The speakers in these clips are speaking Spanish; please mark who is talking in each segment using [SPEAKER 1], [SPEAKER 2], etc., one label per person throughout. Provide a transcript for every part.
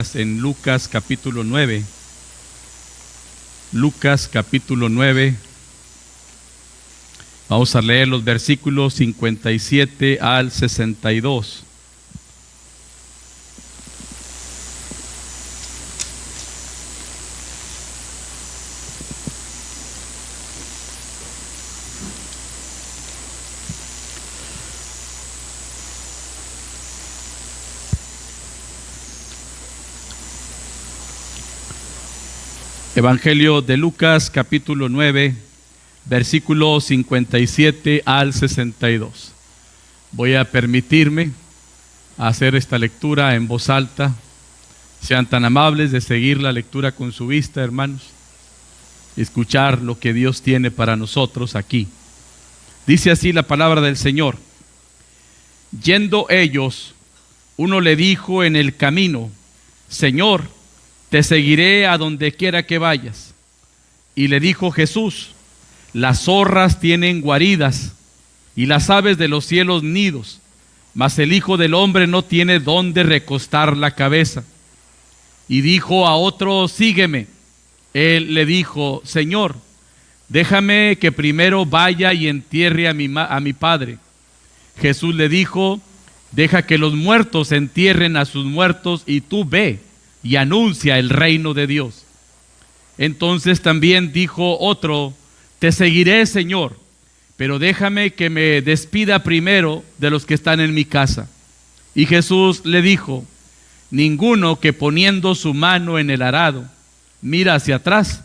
[SPEAKER 1] En Lucas capítulo 9. Lucas capítulo 9. Vamos a leer los versículos 57 al 62. Evangelio de Lucas capítulo 9, versículos 57 al 62. Voy a permitirme hacer esta lectura en voz alta. Sean tan amables de seguir la lectura con su vista, hermanos. Escuchar lo que Dios tiene para nosotros aquí. Dice así la palabra del Señor. Yendo ellos, uno le dijo en el camino: Señor, te seguiré a donde quiera que vayas. Y le dijo Jesús: las zorras tienen guaridas y las aves de los cielos nidos, mas el Hijo del Hombre no tiene dónde recostar la cabeza. Y dijo a otro: sígueme. Él le dijo: Señor, déjame que primero vaya y entierre a mi padre. Jesús le dijo: deja que los muertos entierren a sus muertos, y tú ve y anuncia el reino de Dios. Entonces también dijo otro: te seguiré, Señor, pero déjame que me despida primero de los que están en mi casa. Y Jesús le dijo: ninguno que poniendo su mano en el arado mira hacia atrás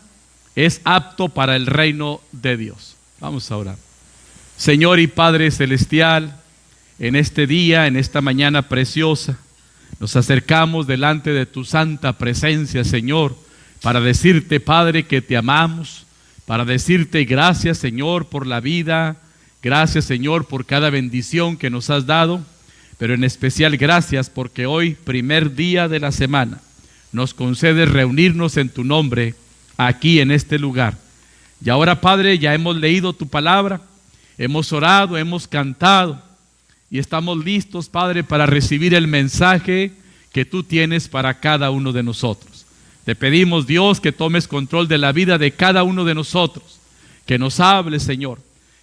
[SPEAKER 1] es apto para el reino de Dios. Vamos a orar. Señor y Padre celestial, en este día, en esta mañana preciosa, nos acercamos delante de tu santa presencia, Señor, para decirte, Padre, que te amamos, para decirte gracias, Señor, por la vida, gracias, Señor, por cada bendición que nos has dado, pero en especial gracias porque hoy, primer día de la semana, nos concedes reunirnos en tu nombre, aquí en este lugar. Y ahora, Padre, ya hemos leído tu palabra, hemos orado, hemos cantado, y estamos listos, Padre, para recibir el mensaje que tú tienes para cada uno de nosotros. Te pedimos, Dios, que tomes control de la vida de cada uno de nosotros, que nos hables, Señor,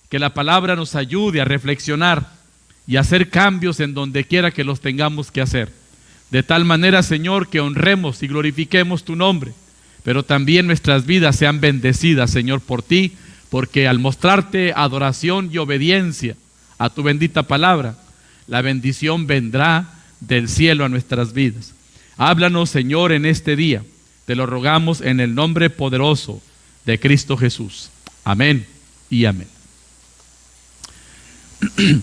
[SPEAKER 1] que la palabra nos ayude a reflexionar y a hacer cambios en donde quiera que los tengamos que hacer. De tal manera, Señor, que honremos y glorifiquemos tu nombre, pero también nuestras vidas sean bendecidas, Señor, por ti, porque al mostrarte adoración y obediencia a tu bendita palabra, la bendición vendrá del cielo a nuestras vidas. Háblanos, Señor, en este día. Te lo rogamos en el nombre poderoso de Cristo Jesús. Amén y amén.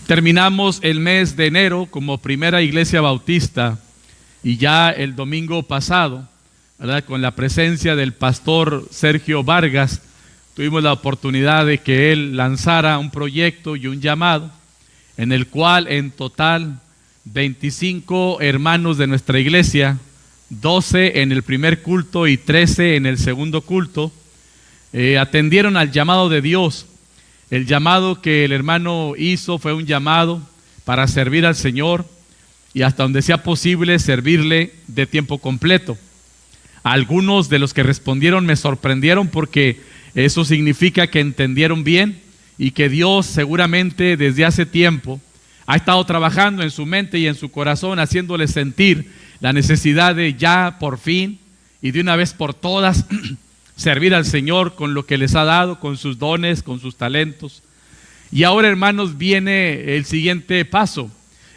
[SPEAKER 1] Terminamos el mes de enero como primera iglesia bautista, y ya el domingo pasado, ¿verdad?, con la presencia del pastor Sergio Vargas, tuvimos la oportunidad de que él lanzara un proyecto y un llamado, en el cual en total 25 hermanos de nuestra iglesia, 12 en el primer culto y 13 en el segundo culto, atendieron al llamado de Dios. El llamado que el hermano hizo fue un llamado para servir al Señor y hasta donde sea posible servirle de tiempo completo. Algunos de los que respondieron me sorprendieron porque eso significa que entendieron bien y que Dios seguramente desde hace tiempo ha estado trabajando en su mente y en su corazón, haciéndole sentir la necesidad de ya por fin y de una vez por todas servir al Señor con lo que les ha dado, con sus dones, con sus talentos. Y ahora, hermanos, viene el siguiente paso.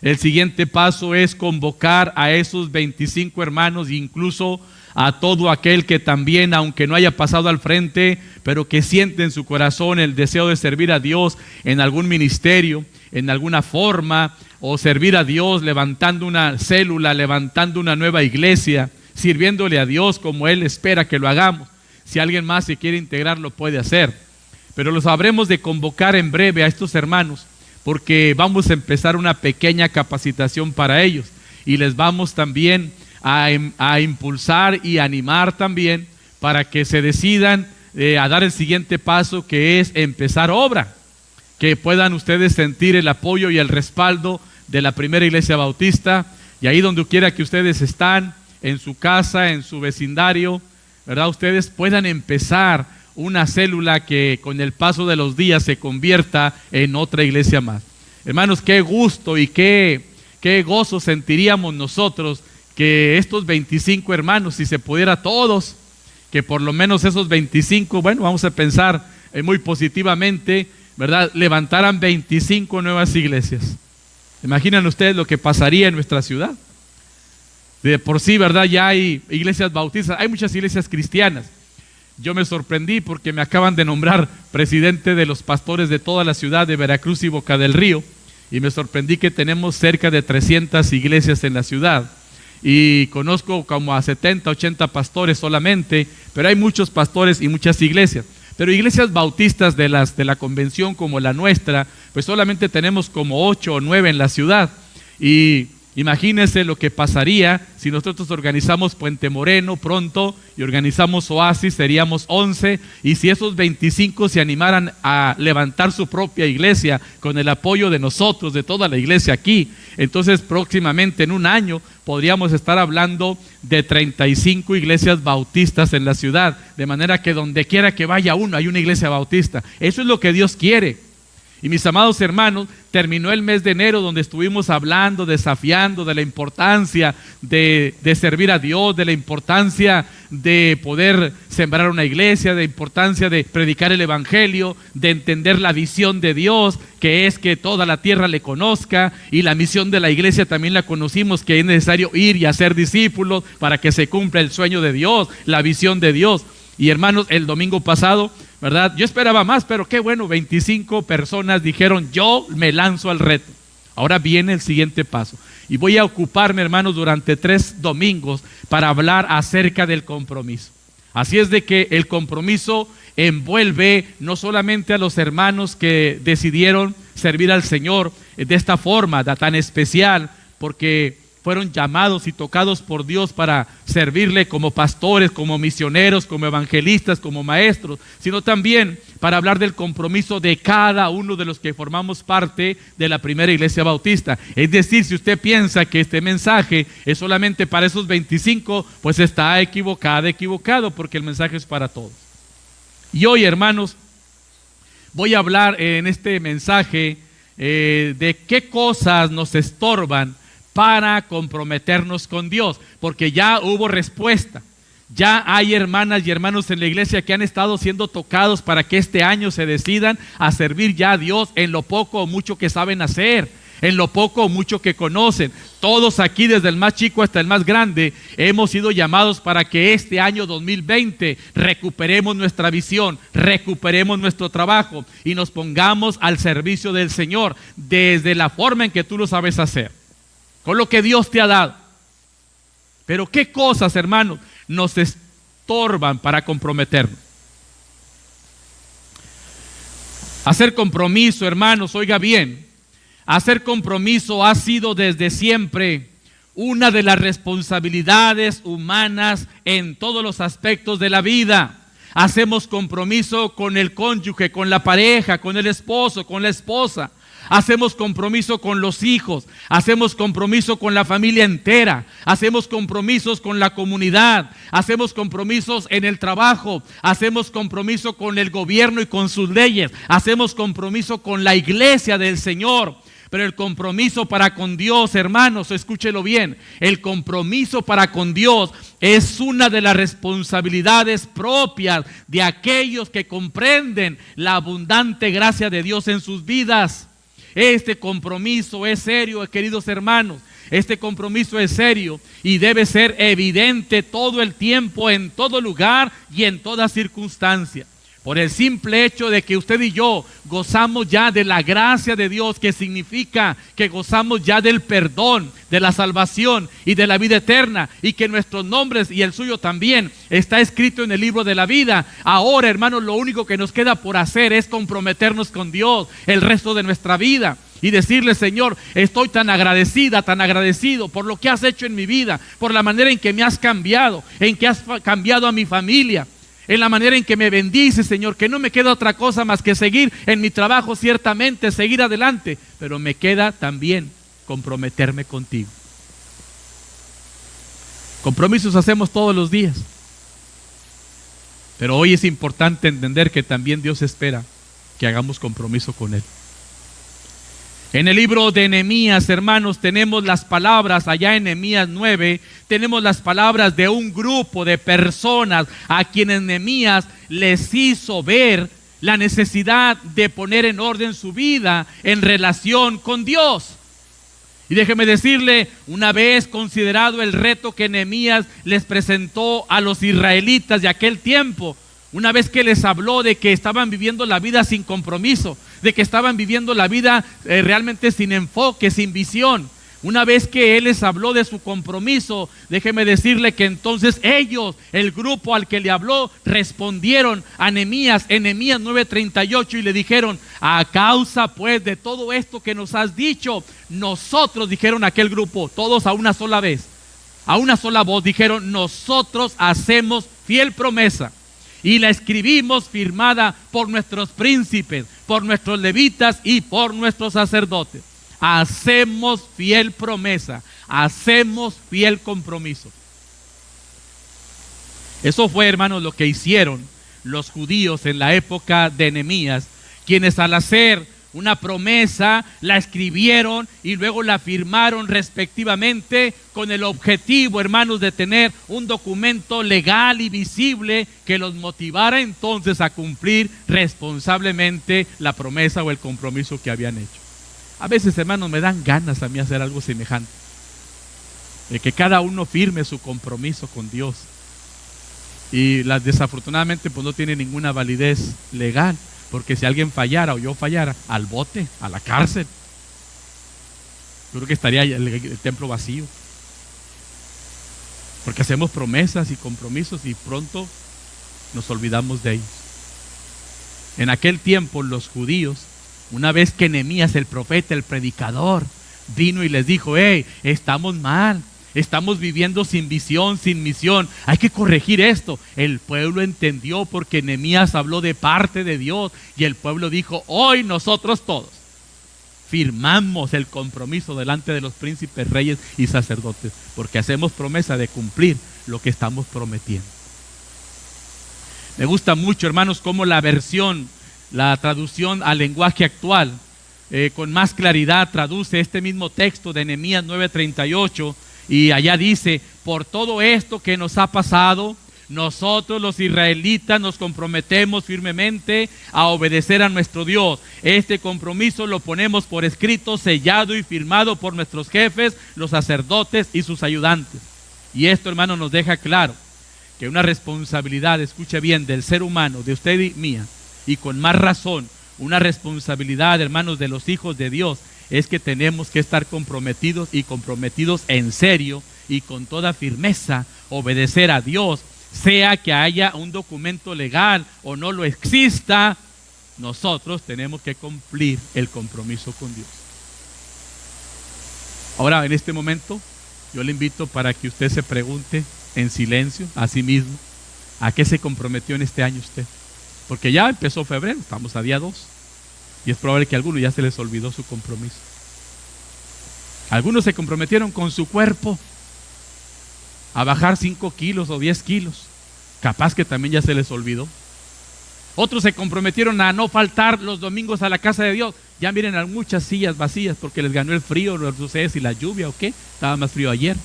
[SPEAKER 1] El siguiente paso es convocar a esos 25 hermanos, incluso a todo aquel que también, aunque no haya pasado al frente, pero que siente en su corazón el deseo de servir a Dios en algún ministerio, en alguna forma, o servir a Dios levantando una célula, levantando una nueva iglesia, sirviéndole a Dios como Él espera que lo hagamos. Si alguien más se quiere integrar, lo puede hacer. Pero los habremos de convocar en breve a estos hermanos, porque vamos a empezar una pequeña capacitación para ellos, y les vamos también a impulsar y animar también para que se decidan a dar el siguiente paso, que es empezar obra, que puedan ustedes sentir el apoyo y el respaldo de la primera iglesia bautista, y ahí donde quiera que ustedes están, en su casa, en su vecindario, ¿verdad? Ustedes puedan empezar una célula que con el paso de los días se convierta en otra iglesia más. Hermanos, qué gusto y qué gozo sentiríamos nosotros que estos 25 hermanos, si se pudiera todos, que por lo menos esos 25, bueno, vamos a pensar muy positivamente, ¿verdad? Levantaran 25 nuevas iglesias. ¿Imaginan ustedes lo que pasaría en nuestra ciudad? De por sí, ¿verdad? Ya hay iglesias bautistas, hay muchas iglesias cristianas. Yo me sorprendí porque me acaban de nombrar presidente de los pastores de toda la ciudad de Veracruz y Boca del Río, y me sorprendí que tenemos cerca de 300 iglesias en la ciudad, y conozco como a 70, 80 pastores solamente, pero hay muchos pastores y muchas iglesias. Pero iglesias bautistas de la convención como la nuestra, pues solamente tenemos como 8 o 9 en la ciudad. Y imagínense lo que pasaría si nosotros organizamos Puente Moreno pronto y organizamos Oasis, seríamos 11, y si esos 25 se animaran a levantar su propia iglesia con el apoyo de nosotros, de toda la iglesia aquí, entonces próximamente en un año podríamos estar hablando de 35 iglesias bautistas en la ciudad, de manera que donde quiera que vaya uno hay una iglesia bautista. Eso es lo que Dios quiere. Y mis amados hermanos, terminó el mes de enero donde estuvimos hablando, desafiando de la importancia de servir a Dios, de la importancia de poder sembrar una iglesia, de la importancia de predicar el evangelio, de entender la visión de Dios, que es que toda la tierra le conozca, y la misión de la iglesia también la conocimos, que es necesario ir y hacer discípulos para que se cumpla el sueño de Dios, la visión de Dios. Y hermanos, el domingo pasado, ¿verdad? Yo esperaba más, pero qué bueno, 25 personas dijeron, yo me lanzo al reto. Ahora viene el siguiente paso. Y voy a ocuparme, hermanos, durante 3 domingos para hablar acerca del compromiso. Así es de que el compromiso envuelve no solamente a los hermanos que decidieron servir al Señor de esta forma tan especial, porque fueron llamados y tocados por Dios para servirle como pastores, como misioneros, como evangelistas, como maestros, sino también para hablar del compromiso de cada uno de los que formamos parte de la primera iglesia bautista. Es decir, si usted piensa que este mensaje es solamente para esos 25, pues está equivocado, porque el mensaje es para todos. Y hoy, hermanos, voy a hablar en este mensaje de qué cosas nos estorban para comprometernos con Dios, porque ya hubo respuesta. Ya hay hermanas y hermanos en la iglesia que han estado siendo tocados para que este año se decidan a servir ya a Dios en lo poco o mucho que saben hacer, en lo poco o mucho que conocen. Todos aquí, desde el más chico hasta el más grande, hemos sido llamados para que este año 2020 recuperemos nuestra visión, recuperemos nuestro trabajo y nos pongamos al servicio del Señor desde la forma en que tú lo sabes hacer, con lo que Dios te ha dado. Pero qué cosas, hermanos, nos estorban para comprometernos. Hacer compromiso, hermanos, oiga bien, hacer compromiso ha sido desde siempre una de las responsabilidades humanas en todos los aspectos de la vida. Hacemos compromiso con el cónyuge, con la pareja, con el esposo, con la esposa. Hacemos compromiso con los hijos, hacemos compromiso con la familia entera, hacemos compromisos con la comunidad, hacemos compromisos en el trabajo, hacemos compromiso con el gobierno y con sus leyes, hacemos compromiso con la iglesia del Señor. Pero el compromiso para con Dios, hermanos, escúchelo bien, el compromiso para con Dios es una de las responsabilidades propias de aquellos que comprenden la abundante gracia de Dios en sus vidas. Este compromiso es serio, queridos hermanos. Este compromiso es serio y debe ser evidente todo el tiempo, en todo lugar y en toda circunstancia. Por el simple hecho de que usted y yo gozamos ya de la gracia de Dios, que significa que gozamos ya del perdón, de la salvación y de la vida eterna, y que nuestros nombres y el suyo también está escrito en el libro de la vida. Ahora, hermanos, lo único que nos queda por hacer es comprometernos con Dios el resto de nuestra vida y decirle: Señor, estoy tan agradecida, tan agradecido por lo que has hecho en mi vida, por la manera en que me has cambiado, en que has cambiado a mi familia, en la manera en que me bendices, Señor, que no me queda otra cosa más que seguir en mi trabajo, ciertamente, seguir adelante, pero me queda también comprometerme contigo. Compromisos hacemos todos los días. Pero hoy es importante entender que también Dios espera que hagamos compromiso con Él. En el libro de Nehemías, hermanos, tenemos las palabras, allá en Nehemías 9, tenemos las palabras de un grupo de personas a quienes Nehemías les hizo ver la necesidad de poner en orden su vida en relación con Dios. Y déjeme decirle, una vez considerado el reto que Nehemías les presentó a los israelitas de aquel tiempo, una vez que les habló de que estaban viviendo la vida sin compromiso, de que estaban viviendo la vida realmente sin enfoque, sin visión, una vez que Él les habló de su compromiso, déjeme decirle que entonces ellos, el grupo al que le habló, respondieron a Nehemías en Nehemías 9:38 y le dijeron: a causa pues de todo esto que nos has dicho, nosotros, dijeron aquel grupo, todos a una sola vez, a una sola voz, dijeron: nosotros hacemos fiel promesa y la escribimos firmada por nuestros príncipes, por nuestros levitas y por nuestros sacerdotes. Hacemos fiel promesa, hacemos fiel compromiso. Eso fue, hermanos, lo que hicieron los judíos en la época de Nehemías, quienes al hacer una promesa la escribieron y luego la firmaron respectivamente con el objetivo, hermanos, de tener un documento legal y visible que los motivara entonces a cumplir responsablemente la promesa o el compromiso que habían hecho. A veces, hermanos, me dan ganas a mí hacer algo semejante, de que cada uno firme su compromiso con Dios, y desafortunadamente pues no tiene ninguna validez legal, porque si alguien fallara o yo fallara, al bote, a la cárcel. Yo creo que estaría el templo vacío, porque hacemos promesas y compromisos y pronto nos olvidamos de ellos. En aquel tiempo los judíos, una vez que Nehemías, el profeta, el predicador, vino y les dijo: hey, estamos mal, estamos viviendo sin visión, sin misión, hay que corregir esto. El pueblo entendió porque Nehemías habló de parte de Dios y el pueblo dijo: hoy nosotros todos firmamos el compromiso delante de los príncipes, reyes y sacerdotes, porque hacemos promesa de cumplir lo que estamos prometiendo. Me gusta mucho, hermanos, cómo la traducción al lenguaje actual con más claridad traduce este mismo texto de Nehemías 9:38, y allá dice: por todo esto que nos ha pasado, nosotros los israelitas nos comprometemos firmemente a obedecer a nuestro Dios. Este compromiso lo ponemos por escrito, sellado y firmado por nuestros jefes, los sacerdotes y sus ayudantes. Y esto, hermano, nos deja claro que una responsabilidad, escuche bien, del ser humano, de usted y mía, y con más razón, una responsabilidad, hermanos, de los hijos de Dios, es que tenemos que estar comprometidos y comprometidos en serio y con toda firmeza, obedecer a Dios, sea que haya un documento legal o no lo exista. Nosotros tenemos que cumplir el compromiso con Dios. Ahora, en este momento, yo le invito para que usted se pregunte en silencio a sí mismo: ¿a qué se comprometió en este año usted? Porque ya empezó febrero, estamos a día 2, y es probable que a algunos ya se les olvidó su compromiso. Algunos se comprometieron con su cuerpo a bajar 5 kilos o 10 kilos. Capaz que también ya se les olvidó. Otros se comprometieron a no faltar los domingos a la casa de Dios. Ya miren, hay muchas sillas vacías porque les ganó el frío, no sé si la lluvia o qué. Estaba más frío ayer.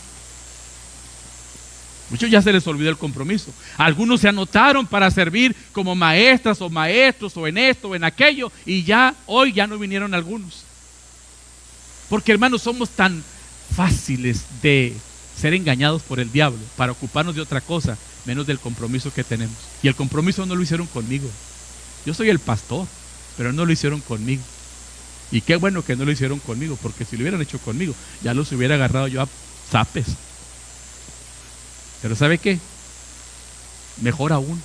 [SPEAKER 1] Muchos ya se les olvidó el compromiso. Algunos se anotaron para servir como maestras o maestros o en esto o en aquello, y ya hoy ya no vinieron algunos. Porque, hermanos, somos tan fáciles de ser engañados por el diablo para ocuparnos de otra cosa menos del compromiso que tenemos. Y el compromiso no lo hicieron conmigo. Yo soy el pastor, pero no lo hicieron conmigo. Y qué bueno que no lo hicieron conmigo, porque si lo hubieran hecho conmigo, ya los hubiera agarrado yo a zapes. Pero ¿sabe qué? Mejor aún,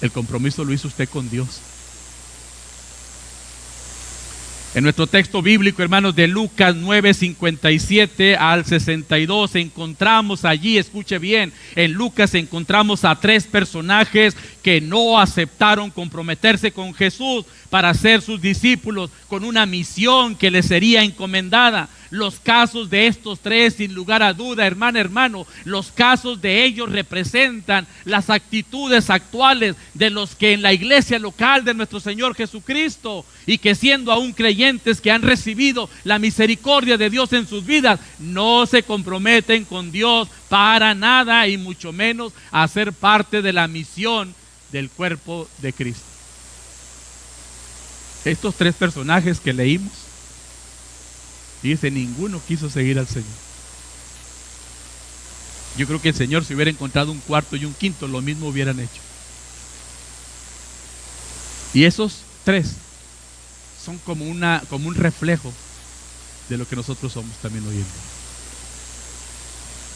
[SPEAKER 1] el compromiso lo hizo usted con Dios. En nuestro texto bíblico, hermanos, de Lucas 9:57 al 62, encontramos allí, escuche bien, en Lucas encontramos a 3 personajes que no aceptaron comprometerse con Jesús para ser sus discípulos con una misión que les sería encomendada. Los casos de estos tres, sin lugar a duda, hermana, hermano, los casos de ellos representan las actitudes actuales de los que en la iglesia local de nuestro Señor Jesucristo, y que siendo aún creyentes, que han recibido la misericordia de Dios en sus vidas, no se comprometen con Dios para nada, y mucho menos a ser parte de la misión del cuerpo de Cristo. Estos tres personajes que leímos, dice, ninguno quiso seguir al Señor. Yo creo que el Señor, si hubiera encontrado un cuarto y un quinto, lo mismo hubieran hecho. Y esos tres son como un reflejo de lo que nosotros somos también hoy en día.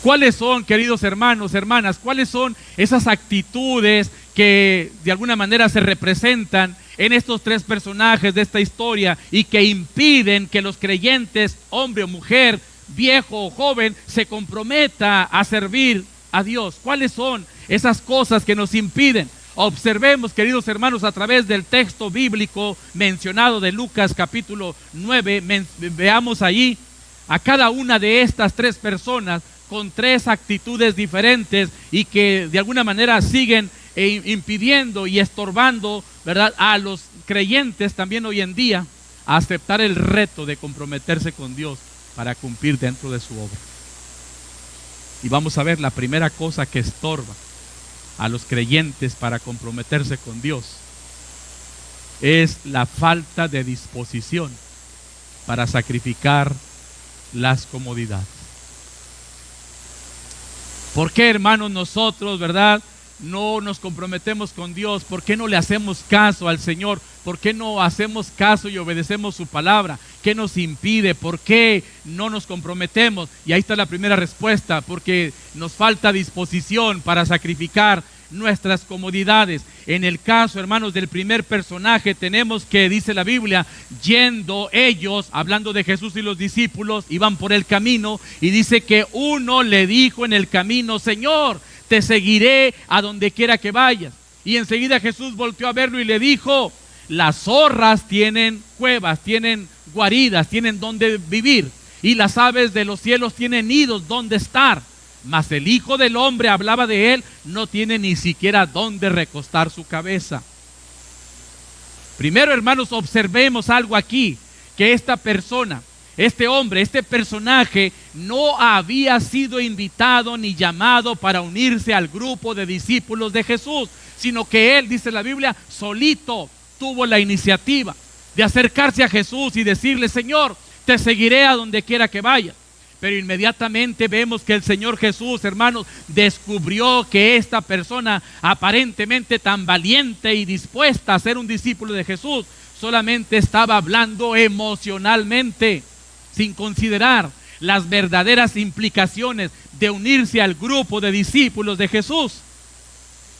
[SPEAKER 1] ¿Cuáles son, queridos hermanos, hermanas, cuáles son esas actitudes que de alguna manera se representan en estos tres personajes de esta historia y que impiden que los creyentes, hombre o mujer, viejo o joven, se comprometa a servir a Dios? ¿Cuáles son esas cosas que nos impiden? Observemos, queridos hermanos, a través del texto bíblico mencionado de Lucas capítulo 9, veamos allí a cada una de estas tres personas con tres actitudes diferentes y que de alguna manera siguen impidiendo y estorbando, ¿verdad?, a los creyentes también hoy en día a aceptar el reto de comprometerse con Dios para cumplir dentro de su obra. Y vamos a ver la primera cosa que estorba a los creyentes para comprometerse con Dios es la falta de disposición para sacrificar las comodidades. ¿Por qué, hermanos, nosotros, verdad, no nos comprometemos con Dios? ¿Por qué no le hacemos caso al Señor? ¿Por qué no hacemos caso y obedecemos su palabra? ¿Qué nos impide? ¿Por qué no nos comprometemos? Y ahí está la primera respuesta: porque nos falta disposición para sacrificar nuestras comodidades. En el caso, hermanos, del primer personaje, tenemos que, dice la Biblia, yendo ellos, hablando de Jesús y los discípulos, iban por el camino, y dice que uno le dijo en el camino: Señor, te seguiré a donde quiera que vayas. Y enseguida Jesús volteó a verlo y le dijo: las zorras tienen cuevas, tienen guaridas, tienen donde vivir, y las aves de los cielos tienen nidos donde estar, mas el Hijo del Hombre, hablaba de él, no tiene ni siquiera donde recostar su cabeza. Primero, hermanos, observemos algo aquí, que esta persona, este hombre, este personaje, no había sido invitado ni llamado para unirse al grupo de discípulos de Jesús, sino que él, dice la Biblia, solito tuvo la iniciativa de acercarse a Jesús y decirle: Señor, te seguiré a donde quiera que vayas. Pero inmediatamente vemos que el Señor Jesús, hermanos, descubrió que esta persona, aparentemente tan valiente y dispuesta a ser un discípulo de Jesús, solamente estaba hablando emocionalmente, sin considerar las verdaderas implicaciones de unirse al grupo de discípulos de Jesús.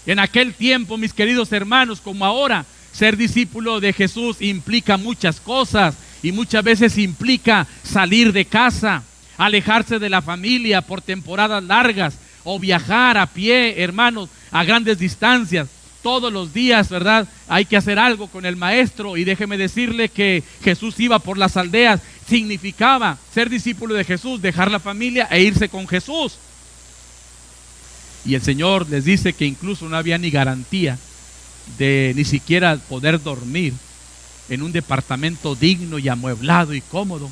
[SPEAKER 1] En aquel tiempo, mis queridos hermanos, como ahora, ser discípulo de Jesús implica muchas cosas, y muchas veces implica salir de casa, alejarse de la familia por temporadas largas, o viajar a pie, hermanos, a grandes distancias. Todos los días, ¿verdad?, hay que hacer algo con el maestro. Y déjeme decirle que Jesús iba por las aldeas. Significaba ser discípulo de Jesús, dejar la familia e irse con Jesús. Y el Señor les dice que incluso no había ni garantía de ni siquiera poder dormir en un departamento digno y amueblado y cómodo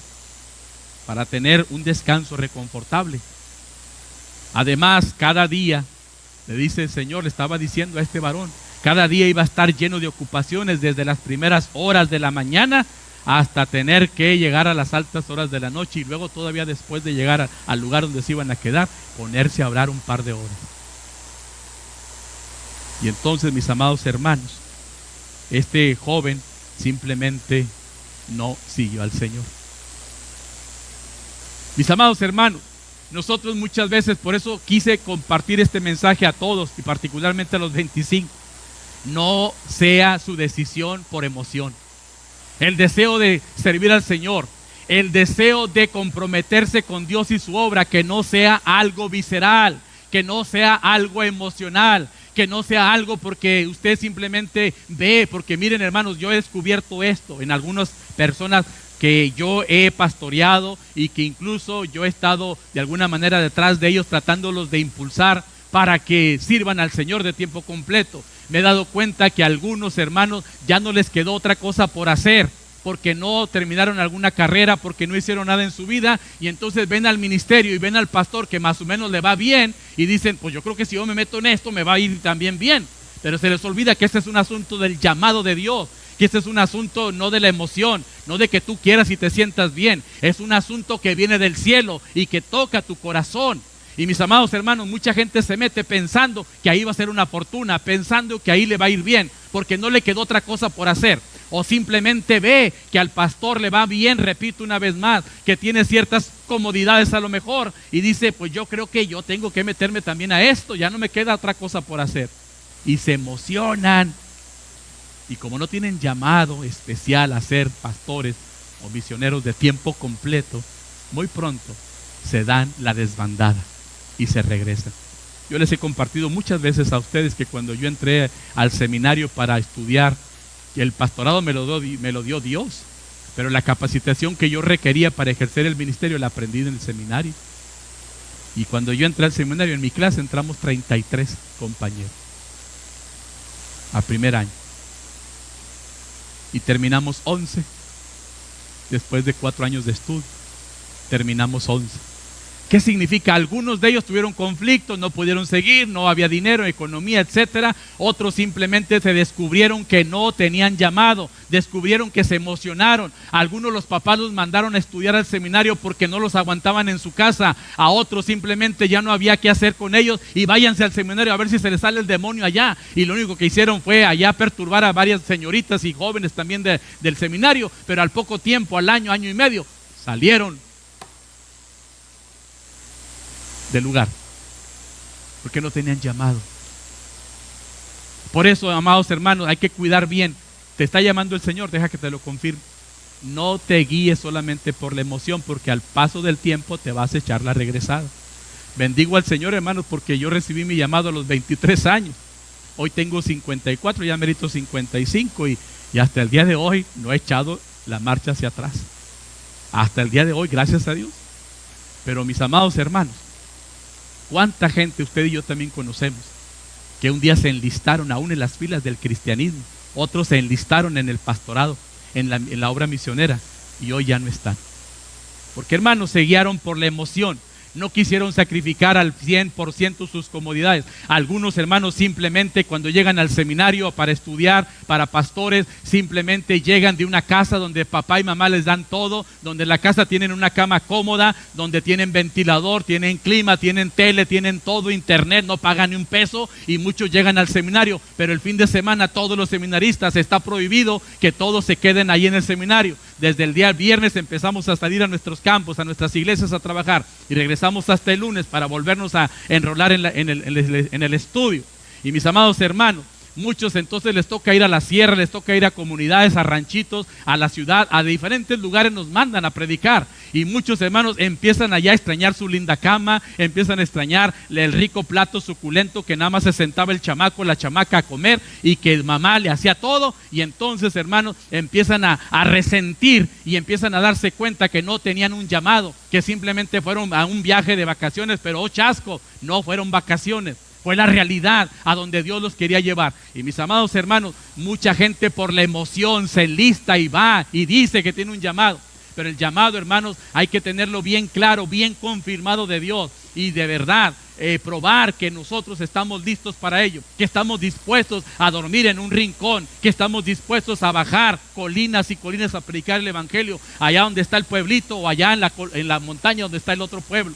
[SPEAKER 1] para tener un descanso reconfortable. Además, cada día, le dice el Señor, le estaba diciendo a este varón, cada día iba a estar lleno de ocupaciones, desde las primeras horas de la mañana hasta tener que llegar a las altas horas de la noche, y luego todavía después de llegar al lugar donde se iban a quedar, ponerse a orar un par de horas. Y entonces, mis amados hermanos, este joven simplemente no siguió al Señor. Mis amados hermanos, nosotros muchas veces, por eso quise compartir este mensaje a todos y particularmente a los 25. No sea su decisión por emoción. El deseo de servir al Señor, el deseo de comprometerse con Dios y su obra, que no sea algo visceral, que no sea algo emocional, que no sea algo porque usted simplemente ve. Porque miren, hermanos, yo he descubierto esto en algunas personas que yo he pastoreado y que incluso yo he estado de alguna manera detrás de ellos tratándolos de impulsar para que sirvan al Señor de tiempo completo. Me he dado cuenta que a algunos hermanos ya no les quedó otra cosa por hacer, porque no terminaron alguna carrera, porque no hicieron nada en su vida, y entonces ven al ministerio y ven al pastor que más o menos le va bien y dicen, pues yo creo que si yo me meto en esto me va a ir también bien. Pero se les olvida que este es un asunto del llamado de Dios, que este es un asunto no de la emoción, no de que tú quieras y te sientas bien, es un asunto que viene del cielo y que toca tu corazón. Y mis amados hermanos, mucha gente se mete pensando que ahí va a ser una fortuna, pensando que ahí le va a ir bien, porque no le quedó otra cosa por hacer. O simplemente ve que al pastor le va bien, repito una vez más, que tiene ciertas comodidades a lo mejor, y dice, pues yo creo que yo tengo que meterme también a esto, ya no me queda otra cosa por hacer. Y se emocionan. Y como no tienen llamado especial a ser pastores o misioneros de tiempo completo, muy pronto se dan la desbandada y se regresan. Yo les he compartido muchas veces a ustedes que cuando yo entré al seminario para estudiar, el pastorado me lo dio Dios, pero la capacitación que yo requería para ejercer el ministerio la aprendí en el seminario. Y cuando yo entré al seminario, en mi clase entramos 33 compañeros a primer año. Y terminamos 11. Después de 4 años de estudio, terminamos 11. ¿Qué significa? Algunos de ellos tuvieron conflictos, no pudieron seguir, no había dinero, economía, etcétera. Otros simplemente se descubrieron que no tenían llamado, descubrieron que se emocionaron. Algunos los papás los mandaron a estudiar al seminario porque no los aguantaban en su casa. A otros simplemente ya no había qué hacer con ellos y váyanse al seminario a ver si se les sale el demonio allá. Y lo único que hicieron fue allá perturbar a varias señoritas y jóvenes también del seminario, pero al poco tiempo, al año, año y medio, salieron del lugar, porque no tenían llamado. Por eso, amados hermanos, hay que cuidar bien. Te está llamando el Señor, deja que te lo confirme. No te guíes solamente por la emoción, porque al paso del tiempo te vas a echar la regresada. Bendigo al Señor, hermanos, porque yo recibí mi llamado a los 23 años. Hoy tengo 54, ya merito 55 y hasta el día de hoy no he echado la marcha hacia atrás. Hasta el día de hoy, gracias a Dios. Pero mis amados hermanos, ¿cuánta gente usted y yo también conocemos que un día se enlistaron aún en las filas del cristianismo? Otros se enlistaron en el pastorado, en la obra misionera, y hoy ya no están. Porque, hermanos, se guiaron por la emoción. No quisieron sacrificar al 100% sus comodidades. Algunos hermanos simplemente cuando llegan al seminario para estudiar, para pastores, simplemente llegan de una casa donde papá y mamá les dan todo, donde en la casa tienen una cama cómoda, donde tienen ventilador, tienen clima, tienen tele, tienen todo, internet, no pagan ni un peso, y muchos llegan al seminario, pero el fin de semana todos los seminaristas está prohibido que todos se queden ahí en el seminario. Desde el día viernes empezamos a salir a nuestros campos, a nuestras iglesias a trabajar, y regresamos hasta el lunes para volvernos a enrolar en el estudio. Y mis amados hermanos, muchos entonces les toca ir a la sierra, les toca ir a comunidades, a ranchitos, a la ciudad, a diferentes lugares nos mandan a predicar. Y muchos hermanos empiezan allá a extrañar su linda cama, empiezan a extrañar el rico plato suculento que nada más se sentaba el chamaco, la chamaca a comer y que mamá le hacía todo. Y entonces, hermanos, empiezan a resentir y empiezan a darse cuenta que no tenían un llamado, que simplemente fueron a un viaje de vacaciones, pero oh chasco, no fueron vacaciones. Fue la realidad a donde Dios los quería llevar. Y mis amados hermanos, mucha gente por la emoción se enlista y va y dice que tiene un llamado. Pero el llamado, hermanos, hay que tenerlo bien claro, bien confirmado de Dios. Y de verdad, probar que nosotros estamos listos para ello. Que estamos dispuestos a dormir en un rincón. Que estamos dispuestos a bajar colinas y colinas a predicar el evangelio. Allá donde está el pueblito o allá en la montaña donde está el otro pueblo.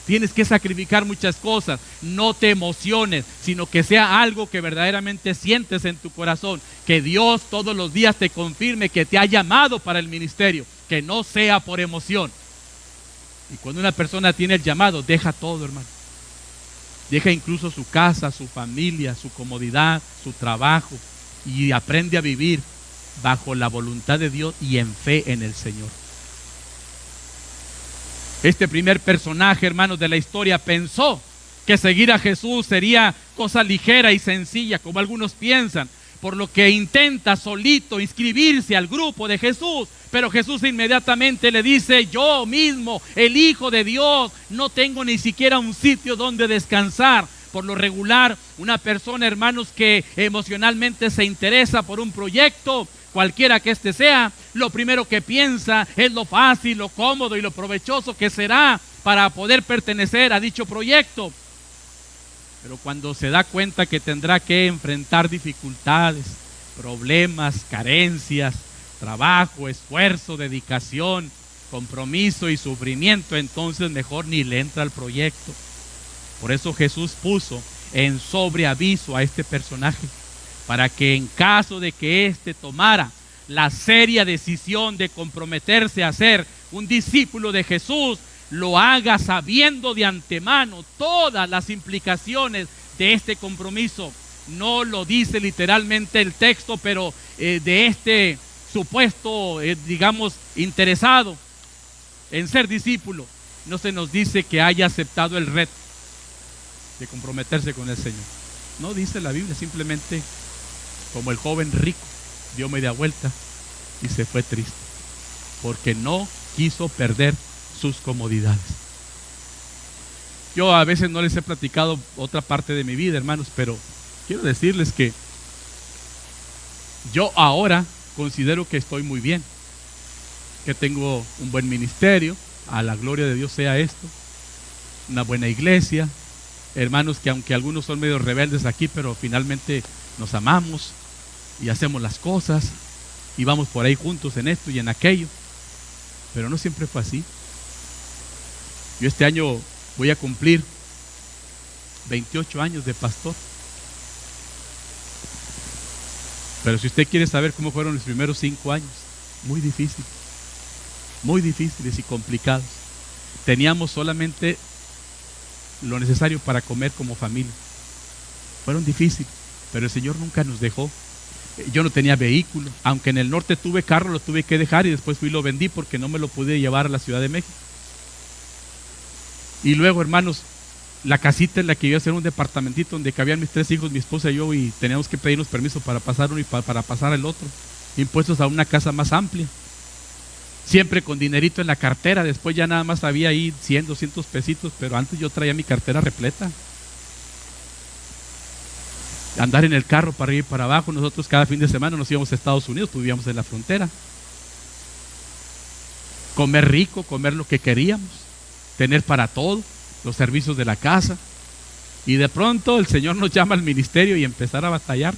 [SPEAKER 1] Tienes que sacrificar muchas cosas. No te emociones, sino que sea algo que verdaderamente sientes en tu corazón. Que Dios todos los días te confirme que te ha llamado para el ministerio. Que no sea por emoción. Y cuando una persona tiene el llamado, deja todo, hermano. Deja incluso su casa, su familia, su comodidad, su trabajo. Y aprende a vivir bajo la voluntad de Dios y en fe en el Señor. Este primer personaje, hermanos, de la historia pensó que seguir a Jesús sería cosa ligera y sencilla, como algunos piensan, por lo que intenta solito inscribirse al grupo de Jesús, Pero Jesús inmediatamente le dice: yo mismo, el Hijo de Dios, no tengo ni siquiera un sitio donde descansar. Por lo regular, una persona, hermanos, que emocionalmente se interesa por un proyecto, cualquiera que este sea, lo primero que piensa es lo fácil, lo cómodo y lo provechoso que será para poder pertenecer a dicho proyecto. Pero cuando se da cuenta que tendrá que enfrentar dificultades, problemas, carencias, trabajo, esfuerzo, dedicación, compromiso y sufrimiento, entonces mejor ni le entra al proyecto. Por eso Jesús puso en sobreaviso a este personaje, para que en caso de que éste tomara la seria decisión de comprometerse a ser un discípulo de Jesús, lo haga sabiendo de antemano todas las implicaciones de este compromiso. No lo dice literalmente el texto, pero de este supuesto, digamos, interesado en ser discípulo, no se nos dice que haya aceptado el reto de comprometerse con el Señor. No dice la Biblia, simplemente como el joven rico dio media vuelta y se fue triste, porque no quiso perder sus comodidades. Yo a veces no les he platicado otra parte de mi vida, hermanos, pero quiero decirles que yo ahora considero que estoy muy bien, que tengo un buen ministerio, a la gloria de Dios sea esto, una buena iglesia, hermanos que aunque algunos son medio rebeldes aquí, pero finalmente nos amamos y hacemos las cosas y vamos por ahí juntos en esto y en aquello. Pero no siempre fue así. Yo este año voy a cumplir 28 años de pastor. Pero si usted quiere saber cómo fueron los primeros 5 años, muy difíciles y complicados. Teníamos solamente lo necesario para comer como familia. Fueron difíciles, pero el Señor nunca nos dejó. Yo no tenía vehículo, aunque en el norte tuve carro, lo tuve que dejar y después fui y lo vendí porque no me lo pude llevar a la Ciudad de México. Y luego, hermanos, la casita en la que iba a ser un departamentito donde cabían mis 3 hijos, mi esposa y yo, y teníamos que pedirnos permiso para pasar uno y para pasar el otro, impuestos a una casa más amplia, siempre con dinerito en la cartera. Después ya nada más había ahí 100, 200 pesitos, pero antes yo traía mi cartera repleta. Andar en el carro para ir para abajo. Nosotros cada fin de semana nos íbamos a Estados Unidos, vivíamos en la frontera. Comer rico, comer lo que queríamos, tener para todo, los servicios de la casa. Y de pronto el Señor nos llama al ministerio y empezar a batallar.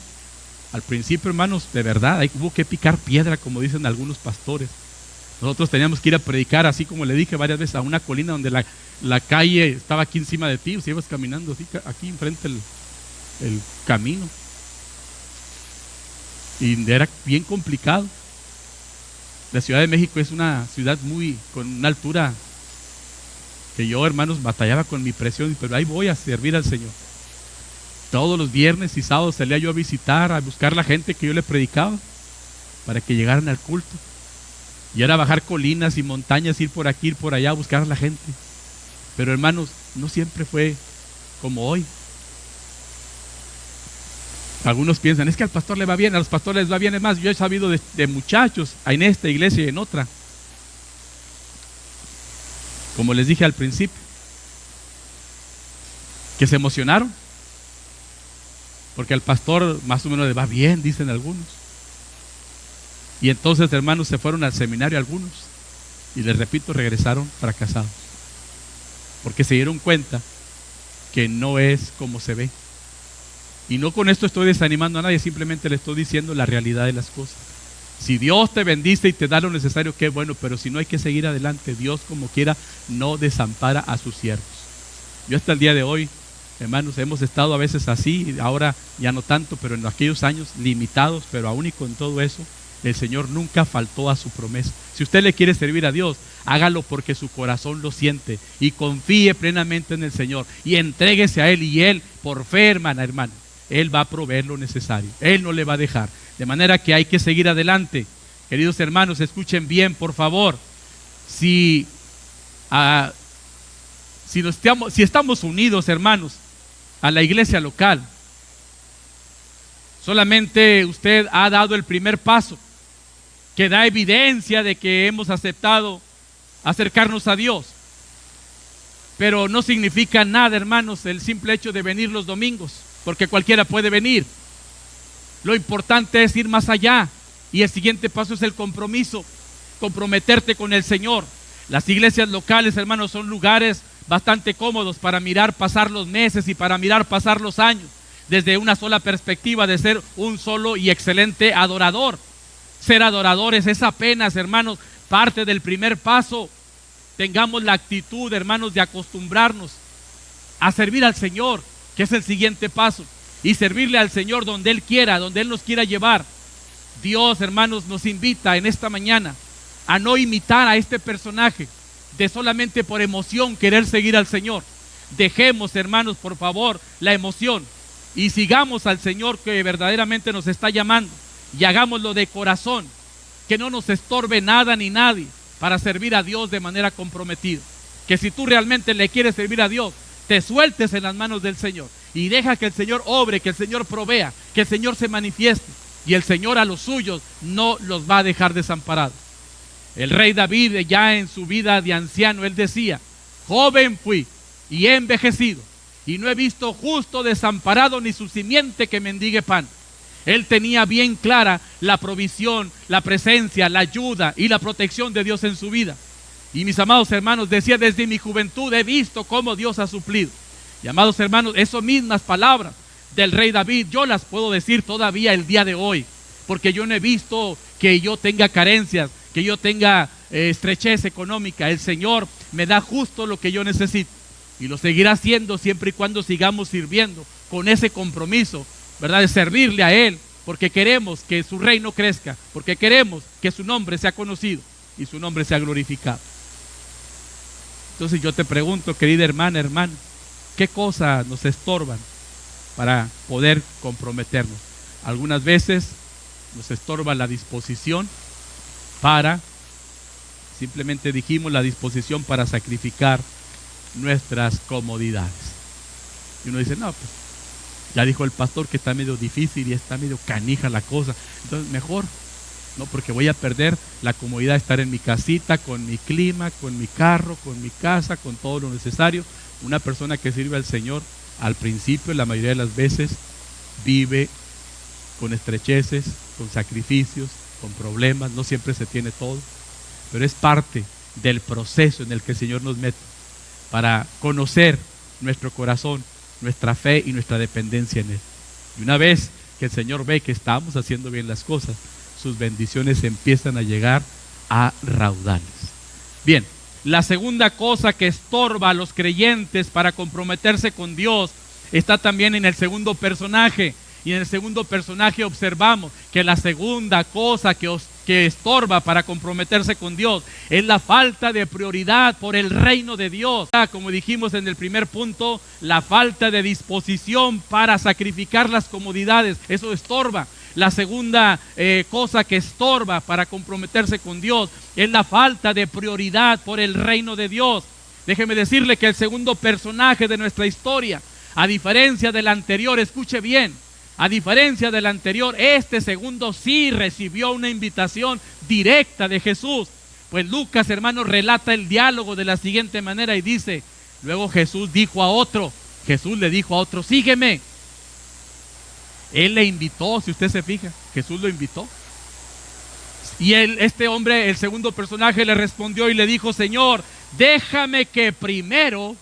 [SPEAKER 1] Al principio, hermanos, de verdad, ahí hubo que picar piedra, como dicen algunos pastores. Nosotros teníamos que ir a predicar, así como le dije varias veces, a una colina donde la calle estaba aquí encima de ti, o sea, ibas caminando así, aquí enfrente el camino, y era bien complicado. La Ciudad de México es una ciudad con una altura que yo, hermanos, batallaba con mi presión, pero ahí voy a servir al Señor. Todos los viernes y sábados salía yo a visitar, a buscar la gente que yo le predicaba para que llegaran al culto. Y era bajar colinas y montañas, ir por aquí, ir por allá, a buscar a la gente. Pero, hermanos, no siempre fue como hoy. Algunos piensan, es que al pastor le va bien, a los pastores les va bien. Es más, yo he sabido de muchachos en esta iglesia y en otra, como les dije al principio, que se emocionaron porque al pastor más o menos le va bien, dicen algunos. Y entonces, hermanos, se fueron al seminario algunos, y les repito, regresaron fracasados, porque se dieron cuenta que no es como se ve. Y no con esto estoy desanimando a nadie, simplemente le estoy diciendo la realidad de las cosas. Si Dios te bendice y te da lo necesario, qué bueno, pero si no, hay que seguir adelante. Dios, como quiera, no desampara a sus siervos. Yo hasta el día de hoy, hermanos, hemos estado a veces así, ahora ya no tanto, pero en aquellos años limitados, pero aún y con todo eso, el Señor nunca faltó a su promesa. Si usted le quiere servir a Dios, hágalo porque su corazón lo siente, y confíe plenamente en el Señor y entréguese a Él, y Él, por fe, hermano, Él va a proveer lo necesario. Él no le va a dejar. De manera que hay que seguir adelante. Queridos hermanos, escuchen bien, por favor. Si estamos unidos, hermanos, a la iglesia local, solamente usted ha dado el primer paso. que da evidencia de que hemos aceptado acercarnos a Dios. Pero no significa nada, hermanos, el simple hecho de venir los domingos, porque cualquiera puede venir. Lo importante es ir más allá, y el siguiente paso es el compromiso, comprometerte con el Señor. Las iglesias locales, hermanos, son lugares bastante cómodos para mirar pasar los meses y para mirar pasar los años, desde una sola perspectiva de ser un solo y excelente adorador. Ser adoradores es apenas, hermanos, parte del primer paso. Tengamos la actitud, hermanos, de acostumbrarnos a servir al Señor, que es el siguiente paso, y servirle al Señor donde Él quiera, donde Él nos quiera llevar. Dios, hermanos, nos invita en esta mañana a no imitar a este personaje, de solamente por emoción querer seguir al Señor. Dejemos, hermanos, por favor, la emoción y sigamos al Señor que verdaderamente nos está llamando, y hagámoslo de corazón, que no nos estorbe nada ni nadie para servir a Dios de manera comprometida. Que si tú realmente le quieres servir a Dios, te sueltes en las manos del Señor y deja que el Señor obre, que el Señor provea, que el Señor se manifieste, y el Señor a los suyos no los va a dejar desamparados. El rey David, ya en su vida de anciano, él decía: joven fui y he envejecido, y no he visto justo desamparado ni su simiente que mendigue pan. Él tenía bien clara la provisión, la presencia, la ayuda y la protección de Dios en su vida. Y mis amados hermanos, decía: desde mi juventud he visto cómo Dios ha suplido. Y amados hermanos, esas mismas palabras del rey David, yo las puedo decir todavía el día de hoy, porque yo no he visto que yo tenga carencias, que yo tenga estrechez económica. El Señor me da justo lo que yo necesito, y lo seguirá haciendo siempre y cuando sigamos sirviendo con ese compromiso, ¿verdad?, de servirle a Él, porque queremos que su reino crezca, porque queremos que su nombre sea conocido y su nombre sea glorificado. Entonces yo te pregunto, querida hermana, hermano, ¿qué cosas nos estorban para poder comprometernos? Algunas veces nos estorba la disposición para, simplemente dijimos, la disposición para sacrificar nuestras comodidades. Y uno dice: no, pues ya dijo el pastor que está medio difícil y está medio canija la cosa, entonces mejor, no, porque voy a perder la comodidad de estar en mi casita, con mi clima, con mi carro, con mi casa, con todo lo necesario. Una persona que sirve al Señor, al principio, la mayoría de las veces, vive con estrecheces, con sacrificios, con problemas. No siempre se tiene todo, pero es parte del proceso en el que el Señor nos mete para conocer nuestro corazón, nuestra fe y nuestra dependencia en Él. Y una vez que el Señor ve que estamos haciendo bien las cosas, sus bendiciones empiezan a llegar a raudales. Bien, la segunda cosa que estorba a los creyentes para comprometerse con Dios está también en el segundo personaje. Y en el segundo personaje observamos que la segunda cosa que estorba para comprometerse con Dios es la falta de prioridad por el reino de Dios. Como dijimos en el primer punto, la falta de disposición para sacrificar las comodidades, eso estorba. La segunda cosa que estorba para comprometerse con Dios es la falta de prioridad por el reino de Dios. Déjeme decirle que el segundo personaje de nuestra historia, a diferencia del anterior, escuche bien, a diferencia del anterior, este segundo sí recibió una invitación directa de Jesús. Pues Lucas, hermanos, relata el diálogo de la siguiente manera y dice: luego Jesús le dijo a otro, sígueme. Él le invitó, si usted se fija, Jesús lo invitó. Y este hombre, el segundo personaje, le respondió y le dijo: Señor, déjame que primero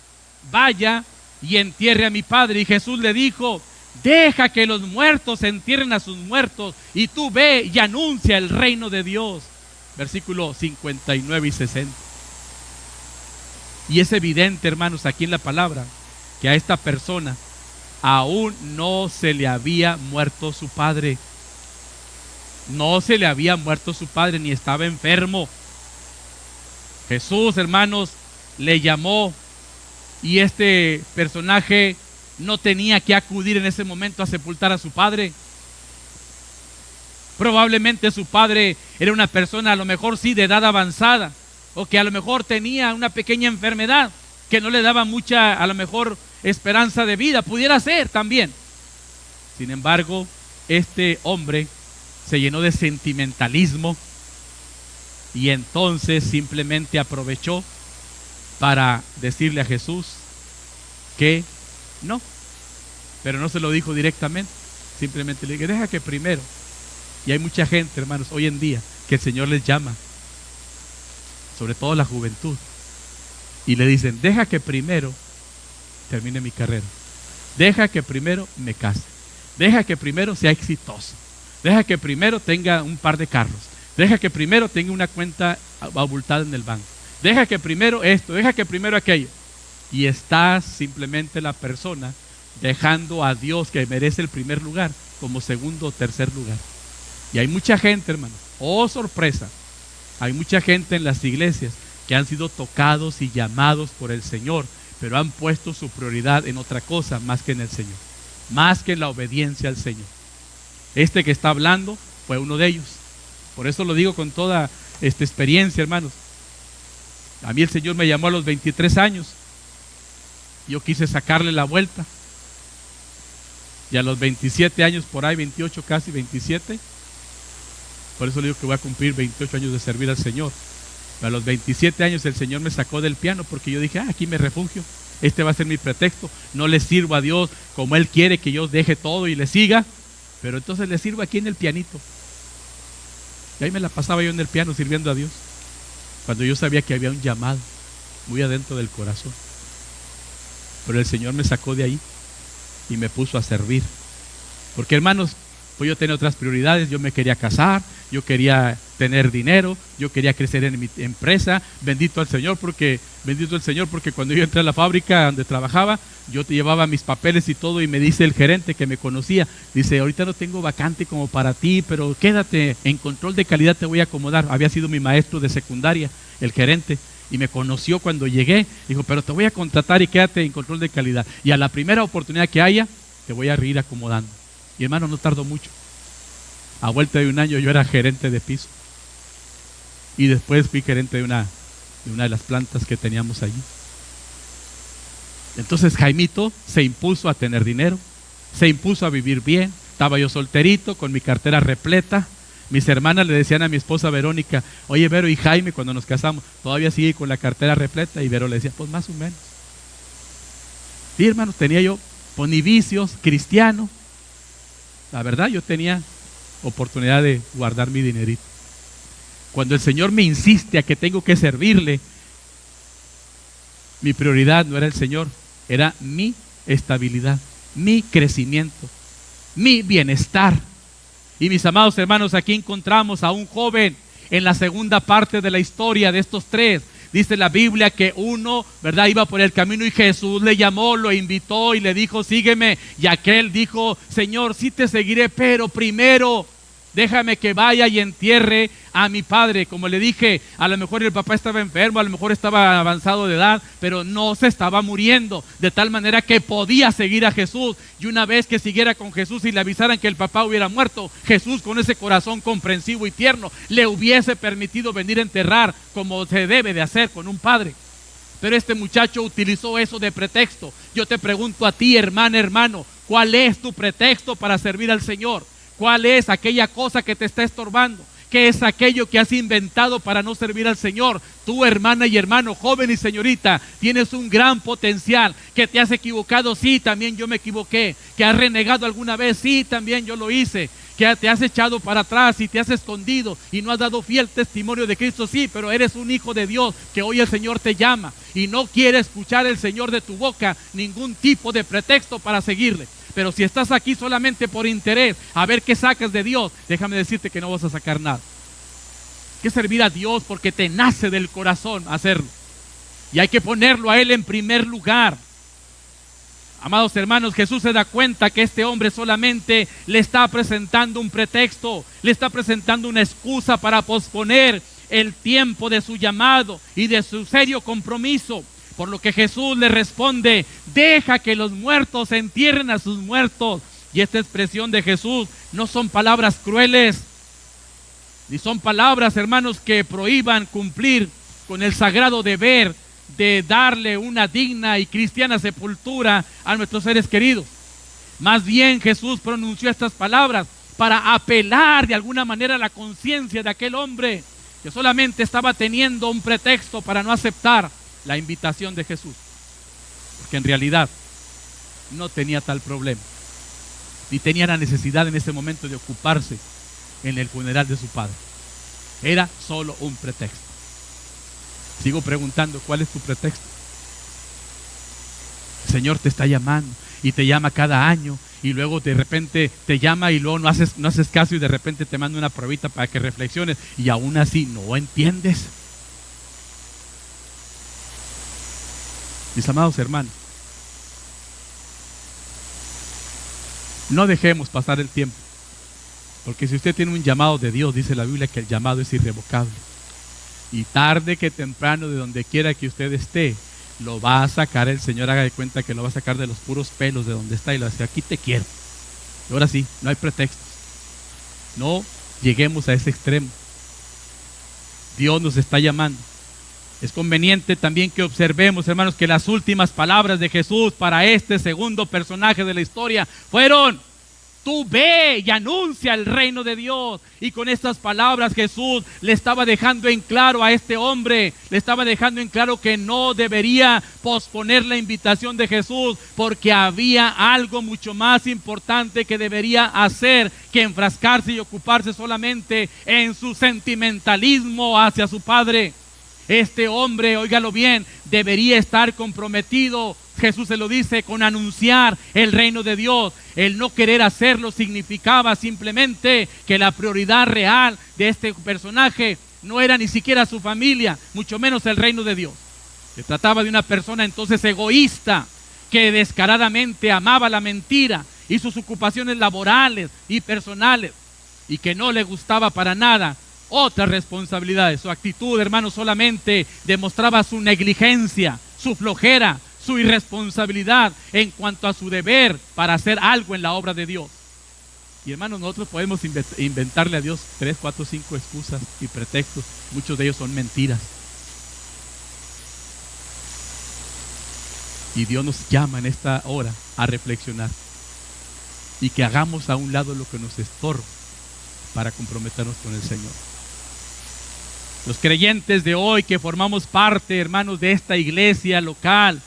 [SPEAKER 1] vaya y entierre a mi padre. Y Jesús le dijo: deja que los muertos entierren a sus muertos, y tú ve y anuncia el reino de Dios. Versículos 59 y 60. Y es evidente, hermanos, aquí en la palabra, que a esta persona aún no se le había muerto su padre. No se le había muerto su padre, ni estaba enfermo. Jesús, hermanos, le llamó, y este personaje no tenía que acudir en ese momento a sepultar a su padre. Probablemente su padre era una persona, a lo mejor sí, de edad avanzada, o que a lo mejor tenía una pequeña enfermedad que no le daba mucha, a lo mejor, esperanza de vida. Pudiera ser también. Sin embargo, este hombre se llenó de sentimentalismo Y entonces simplemente aprovechó para decirle a Jesús que no, pero no se lo dijo directamente, simplemente le dije, deja que primero. Y hay mucha gente, hermanos, hoy en día que el Señor les llama, sobre todo la juventud, y le dicen, deja que primero termine mi carrera, deja que primero me case, deja que primero sea exitoso, deja que primero tenga un par de carros, deja que primero tenga una cuenta abultada en el banco, deja que primero esto, deja que primero aquello. Y está simplemente la persona dejando a Dios, que merece el primer lugar, como segundo o tercer lugar. Y hay mucha gente, hermano, oh sorpresa, hay mucha gente en las iglesias que han sido tocados y llamados por el Señor, pero han puesto su prioridad en otra cosa más que en el Señor, más que en la obediencia al Señor. Este que está hablando fue uno de ellos. Por eso lo digo con toda esta experiencia, hermanos. A mí el Señor me llamó a los 23 años. Yo quise sacarle la vuelta. Y a los 27 años, por ahí, 28, casi 27. Por eso le digo que voy a cumplir 28 años de servir al Señor. Pero a los 27 años el Señor me sacó del piano porque yo dije, aquí me refugio. Este va a ser mi pretexto. No le sirvo a Dios como Él quiere que yo deje todo y le siga. Pero entonces le sirvo aquí en el pianito. Y ahí me la pasaba yo en el piano sirviendo a Dios. Cuando yo sabía que había un llamado muy adentro del corazón. Pero el Señor me sacó de ahí y me puso a servir. Porque, hermanos, pues yo tenía otras prioridades. Yo me quería casar, yo quería tener dinero, yo quería crecer en mi empresa. Bendito el Señor porque cuando yo entré a la fábrica donde trabajaba, yo te llevaba mis papeles y todo, y me dice el gerente que me conocía, dice, ahorita no tengo vacante como para ti, pero quédate, en control de calidad te voy a acomodar. Había sido mi maestro de secundaria, el gerente, y me conoció cuando llegué. Dijo, pero te voy a contratar y quédate en control de calidad. Y a la primera oportunidad que haya, te voy a ir acomodando. Y hermano, no tardó mucho. A vuelta de un año yo era gerente de piso. Y después fui gerente de una de las plantas que teníamos allí. Entonces Jaimito se impuso a tener dinero, se impuso a vivir bien. Estaba yo solterito, con mi cartera repleta. Mis hermanas le decían a mi esposa Verónica, oye Vero, y Jaime cuando nos casamos, todavía sigue con la cartera repleta. Y Vero le decía, pues más o menos. Sí, hermanos, tenía yo, pues ni vicios, cristiano. La verdad, yo tenía oportunidad de guardar mi dinerito. Cuando el Señor me insiste a que tengo que servirle, mi prioridad no era el Señor, era mi estabilidad, mi crecimiento, mi bienestar. Y mis amados hermanos, aquí encontramos a un joven en la segunda parte de la historia de estos tres. Dice la Biblia que uno, ¿verdad?, iba por el camino y Jesús le llamó, lo invitó y le dijo, sígueme. Y aquel dijo, Señor, sí te seguiré, pero primero déjame que vaya y entierre a mi padre. Como le dije, a lo mejor el papá estaba enfermo, a lo mejor estaba avanzado de edad, pero no se estaba muriendo, de tal manera que podía seguir a Jesús. Y una vez que siguiera con Jesús y le avisaran que el papá hubiera muerto, Jesús, con ese corazón comprensivo y tierno, le hubiese permitido venir a enterrar como se debe de hacer con un padre. Pero este muchacho utilizó eso de pretexto. Yo te pregunto a ti, hermana, hermano, ¿cuál es tu pretexto para servir al Señor? ¿Cuál es aquella cosa que te está estorbando? ¿Qué es aquello que has inventado para no servir al Señor? Tú, hermana y hermano, joven y señorita, tienes un gran potencial. ¿Que te has equivocado? Sí, también yo me equivoqué. ¿Que has renegado alguna vez? Sí, también yo lo hice. ¿Que te has echado para atrás y te has escondido y no has dado fiel testimonio de Cristo? Sí, pero eres un hijo de Dios, que hoy el Señor te llama y no quiere escuchar el Señor de tu boca ningún tipo de pretexto para seguirle. Pero si estás aquí solamente por interés, a ver qué sacas de Dios, déjame decirte que no vas a sacar nada. Hay que servir a Dios porque te nace del corazón hacerlo. Y hay que ponerlo a Él en primer lugar. Amados hermanos, Jesús se da cuenta que este hombre solamente le está presentando un pretexto, le está presentando una excusa para posponer el tiempo de su llamado y de su serio compromiso. Por lo que Jesús le responde, deja que los muertos entierren a sus muertos. Y esta expresión de Jesús no son palabras crueles, ni son palabras, hermanos, que prohíban cumplir con el sagrado deber de darle una digna y cristiana sepultura a nuestros seres queridos. Más bien Jesús pronunció estas palabras para apelar de alguna manera a la conciencia de aquel hombre que solamente estaba teniendo un pretexto para no aceptar la invitación de Jesús, porque en realidad no tenía tal problema, ni tenía la necesidad en ese momento de ocuparse en el funeral de su padre. Era solo un pretexto. Sigo preguntando, ¿cuál es tu pretexto? El Señor te está llamando y te llama cada año, y luego de repente te llama y luego no haces caso, y de repente te manda una pruebita para que reflexiones y aún así no entiendes. Mis amados hermanos, no dejemos pasar el tiempo, porque si usted tiene un llamado de Dios, dice la Biblia que el llamado es irrevocable, y tarde que temprano, de donde quiera que usted esté, lo va a sacar el Señor. Haga de cuenta que lo va a sacar de los puros pelos de donde está y lo va a decir: aquí te quiero. Y ahora sí, no hay pretextos. No lleguemos a ese extremo. Dios nos está llamando. Es conveniente también que observemos, hermanos, que las últimas palabras de Jesús para este segundo personaje de la historia fueron: tú ve y anuncia el reino de Dios. Y con estas palabras Jesús le estaba dejando en claro a este hombre, le estaba dejando en claro que no debería posponer la invitación de Jesús, porque había algo mucho más importante que debería hacer que enfrascarse y ocuparse solamente en su sentimentalismo hacia su padre. Este hombre, óigalo bien, debería estar comprometido, Jesús se lo dice, con anunciar el reino de Dios. El no querer hacerlo significaba simplemente que la prioridad real de este personaje no era ni siquiera su familia, mucho menos el reino de Dios. Se trataba de una persona entonces egoísta, que descaradamente amaba la mentira y sus ocupaciones laborales y personales, y que no le gustaba para nada otras responsabilidades. Su actitud, hermano, solamente demostraba su negligencia, su flojera, su irresponsabilidad en cuanto a su deber para hacer algo en la obra de Dios. Y hermanos, nosotros podemos inventarle a Dios 3, 4, 5 excusas y pretextos. Muchos de ellos son mentiras. Y Dios nos llama en esta hora a reflexionar y que hagamos a un lado lo que nos estorba para comprometernos con el Señor. Los creyentes de hoy que formamos parte, hermanos, de esta iglesia local,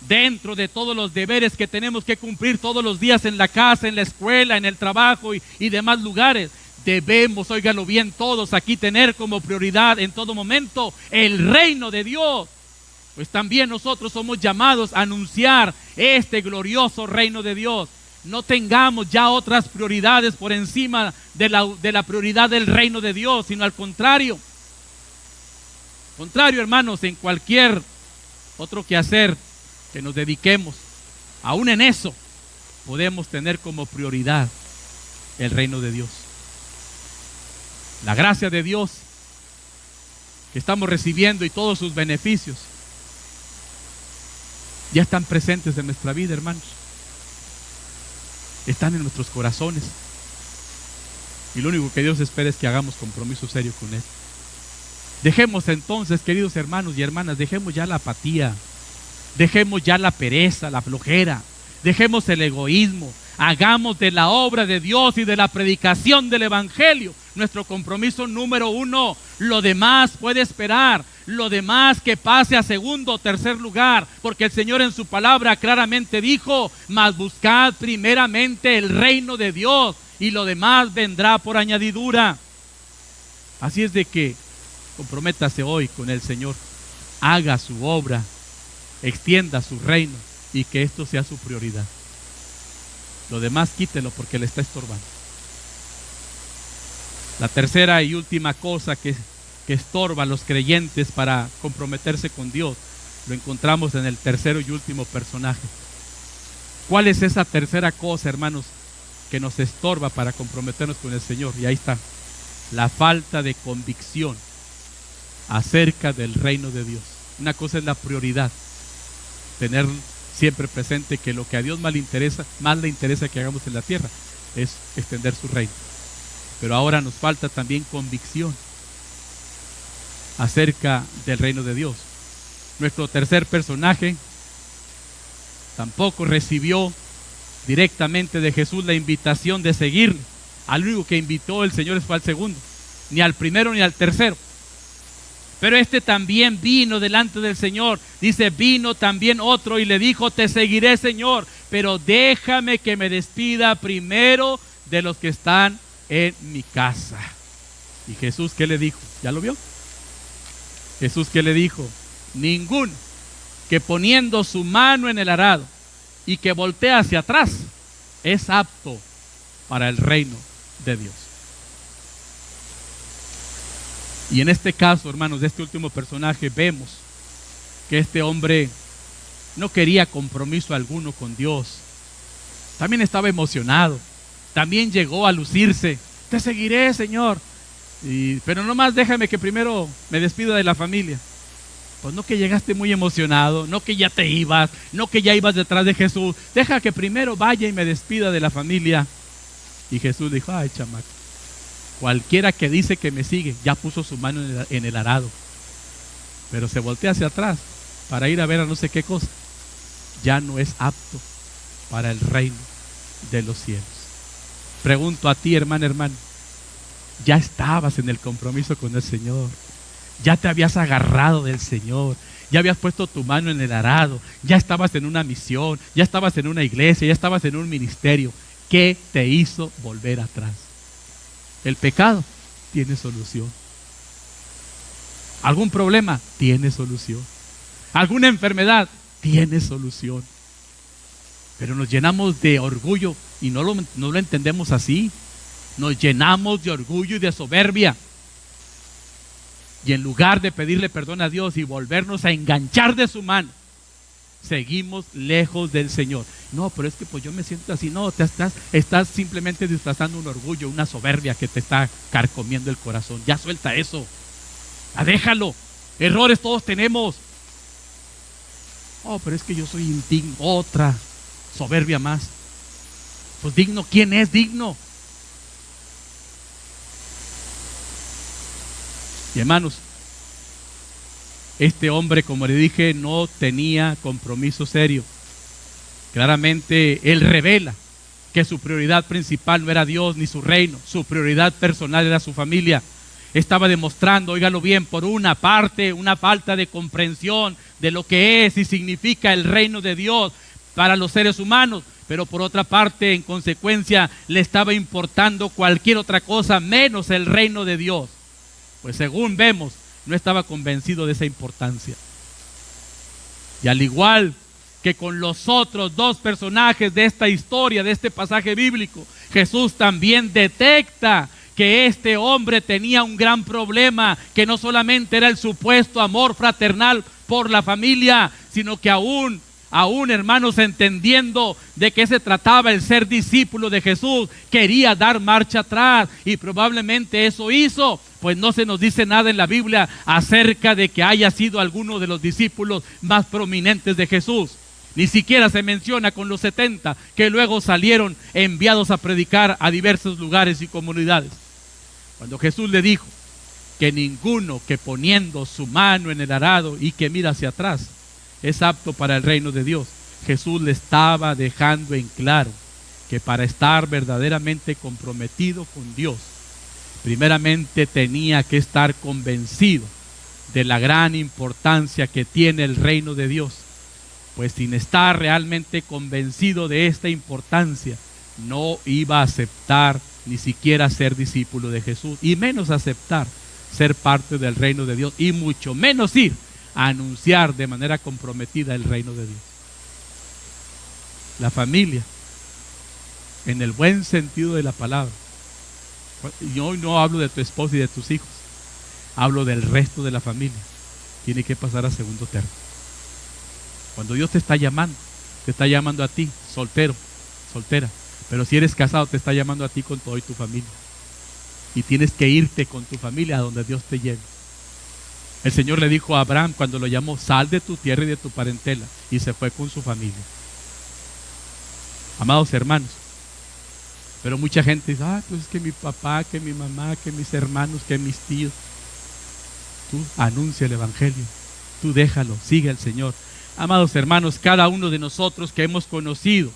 [SPEAKER 1] dentro de todos los deberes que tenemos que cumplir todos los días en la casa, en la escuela, en el trabajo y demás lugares, debemos, óigalo bien, todos aquí tener como prioridad en todo momento el reino de Dios. Pues también nosotros somos llamados a anunciar este glorioso reino de Dios. No tengamos ya otras prioridades por encima de la prioridad del reino de Dios, sino al contrario. Hermanos, en cualquier otro quehacer que nos dediquemos, aún en eso podemos tener como prioridad el reino de Dios. La gracia de Dios que estamos recibiendo y todos sus beneficios ya están presentes en nuestra vida, hermanos. Están en nuestros corazones. Y lo único que Dios espera es que hagamos compromiso serio con Él. Dejemos entonces, queridos hermanos y hermanas, dejemos ya la apatía, dejemos ya la pereza, la flojera, dejemos el egoísmo, hagamos de la obra de Dios y de la predicación del Evangelio nuestro compromiso número 1. Lo demás puede esperar, lo demás que pase a segundo o tercer lugar, porque el Señor en su palabra claramente dijo: mas buscad primeramente el reino de Dios y lo demás vendrá por añadidura. Así es de que comprométase hoy con el Señor, haga su obra, extienda su reino y que esto sea su prioridad. Lo demás quítelo porque le está estorbando. La tercera y última cosa que estorba a los creyentes para comprometerse con Dios, lo encontramos en el tercero y último personaje. ¿Cuál es esa tercera cosa, hermanos, que nos estorba para comprometernos con el Señor? Y ahí está: la falta de convicción acerca del reino de Dios. Una cosa es la prioridad, tener siempre presente que lo que a Dios más le interesa que hagamos en la tierra es extender su reino. Pero ahora nos falta también convicción acerca del reino de Dios. Nuestro tercer personaje tampoco recibió directamente de Jesús la invitación de seguirle. Al único que invitó el Señor fue al segundo, ni al primero ni al tercero. Pero este también vino delante del Señor. Dice, vino también otro y le dijo, te seguiré, Señor, pero déjame que me despida primero de los que están en mi casa. Y Jesús, ¿qué le dijo? ¿Ya lo vio? Jesús, ¿qué le dijo? Ninguno que poniendo su mano en el arado y que voltea hacia atrás es apto para el reino de Dios. Y en este caso, hermanos, de este último personaje, vemos que este hombre no quería compromiso alguno con Dios. También estaba emocionado. También llegó a lucirse. Te seguiré, Señor. Pero nomás déjame que primero me despida de la familia. Pues no que llegaste muy emocionado, no que ya te ibas, no que ya ibas detrás de Jesús. Deja que primero vaya y me despida de la familia. Y Jesús dijo, ay, chamaco, cualquiera que dice que me sigue, ya puso su mano en el arado, pero se voltea hacia atrás para ir a ver a no sé qué cosa, ya no es apto para el reino de los cielos. Pregunto a ti, hermano, ya estabas en el compromiso con el Señor, ya te habías agarrado del Señor, ya habías puesto tu mano en el arado, ya estabas en una misión, ya estabas en una iglesia, ya estabas en un ministerio. ¿Qué te hizo volver atrás? El pecado tiene solución. ¿Algún problema? Tiene solución. ¿Alguna enfermedad? Tiene solución. Pero nos llenamos de orgullo y no lo entendemos así. Nos llenamos de orgullo y de soberbia. Y en lugar de pedirle perdón a Dios y volvernos a enganchar de su mano, seguimos lejos del Señor. No, pero es que pues yo me siento así. No, estás simplemente disfrazando un orgullo, una soberbia que te está carcomiendo el corazón. Ya suelta eso. Ya déjalo. Errores todos tenemos. Oh, pero es que yo soy indigno. Otra soberbia más. Pues digno, ¿quién es digno? Y hermanos, este hombre, como le dije, no tenía compromiso serio. Claramente él revela que su prioridad principal no era Dios ni su reino. Su prioridad personal era su familia. Estaba demostrando, óigalo bien, por una parte, una falta de comprensión de lo que es y significa el reino de Dios para los seres humanos. Pero por otra parte, en consecuencia, le estaba importando cualquier otra cosa menos el reino de Dios. Pues según vemos, no estaba convencido de esa importancia. Y al igual que con los otros dos personajes de esta historia, de este pasaje bíblico, Jesús también detecta que este hombre tenía un gran problema, que no solamente era el supuesto amor fraternal por la familia, sino que aún hermanos, entendiendo de qué se trataba el ser discípulo de Jesús, quería dar marcha atrás, y probablemente eso hizo, pues no se nos dice nada en la Biblia acerca de que haya sido alguno de los discípulos más prominentes de Jesús. Ni siquiera se menciona con los 70 que luego salieron enviados a predicar a diversos lugares y comunidades. Cuando Jesús le dijo que ninguno que poniendo su mano en el arado y que mira hacia atrás es apto para el reino de Dios, Jesús le estaba dejando en claro que para estar verdaderamente comprometido con Dios, primeramente tenía que estar convencido de la gran importancia que tiene el reino de Dios. Pues sin estar realmente convencido de esta importancia, no iba a aceptar ni siquiera ser discípulo de Jesús, y menos aceptar ser parte del reino de Dios, y mucho menos ir a anunciar de manera comprometida el reino de Dios. La familia, en el buen sentido de la palabra, y hoy no hablo de tu esposa y de tus hijos, hablo del resto de la familia, tiene que pasar a segundo término. Cuando Dios te está llamando a ti, soltero, soltera, pero si eres casado, te está llamando a ti con todo y tu familia, y tienes que irte con tu familia a donde Dios te lleve. El Señor le dijo a Abraham cuando lo llamó: sal de tu tierra y de tu parentela, y se fue con su familia. Amados hermanos, pero mucha gente dice: pues es que mi papá, que mi mamá, que mis hermanos, que mis tíos. Tú anuncia el evangelio, tú déjalo, sigue al Señor. Amados hermanos, cada uno de nosotros que hemos conocido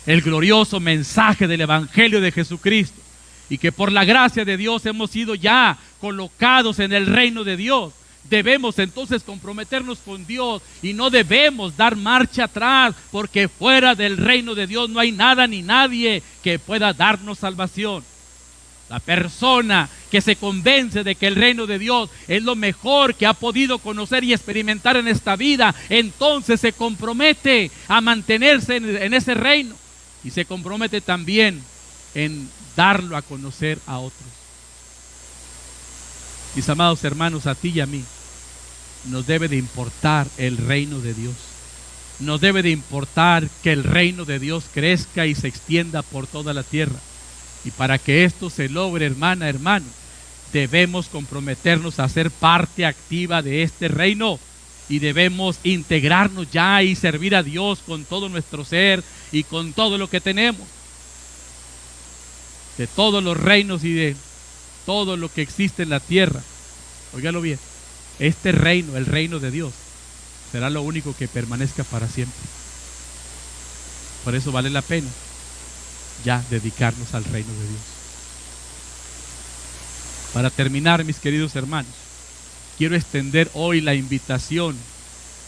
[SPEAKER 1] el glorioso mensaje del evangelio de Jesucristo, y que por la gracia de Dios hemos sido ya colocados en el reino de Dios, Debemos entonces comprometernos con Dios y no debemos dar marcha atrás, porque fuera del reino de Dios no hay nada ni nadie que pueda darnos salvación. La persona que se convence de que el reino de Dios es lo mejor que ha podido conocer y experimentar en esta vida, entonces se compromete a mantenerse en ese reino y se compromete también en darlo a conocer a otros. Mis amados hermanos, a ti y a mí nos debe de importar el reino de Dios. Nos debe de importar que el reino de Dios crezca y se extienda por toda la tierra. Y para que esto se logre, hermana, hermano, debemos comprometernos a ser parte activa de este reino y debemos integrarnos ya y servir a Dios con todo nuestro ser y con todo lo que tenemos. De todos los reinos y de todo lo que existe en la tierra, óigalo bien, este reino, el reino de Dios, será lo único que permanezca para siempre. Por eso vale la pena ya dedicarnos al reino de Dios. Para terminar, mis queridos hermanos, quiero extender hoy la invitación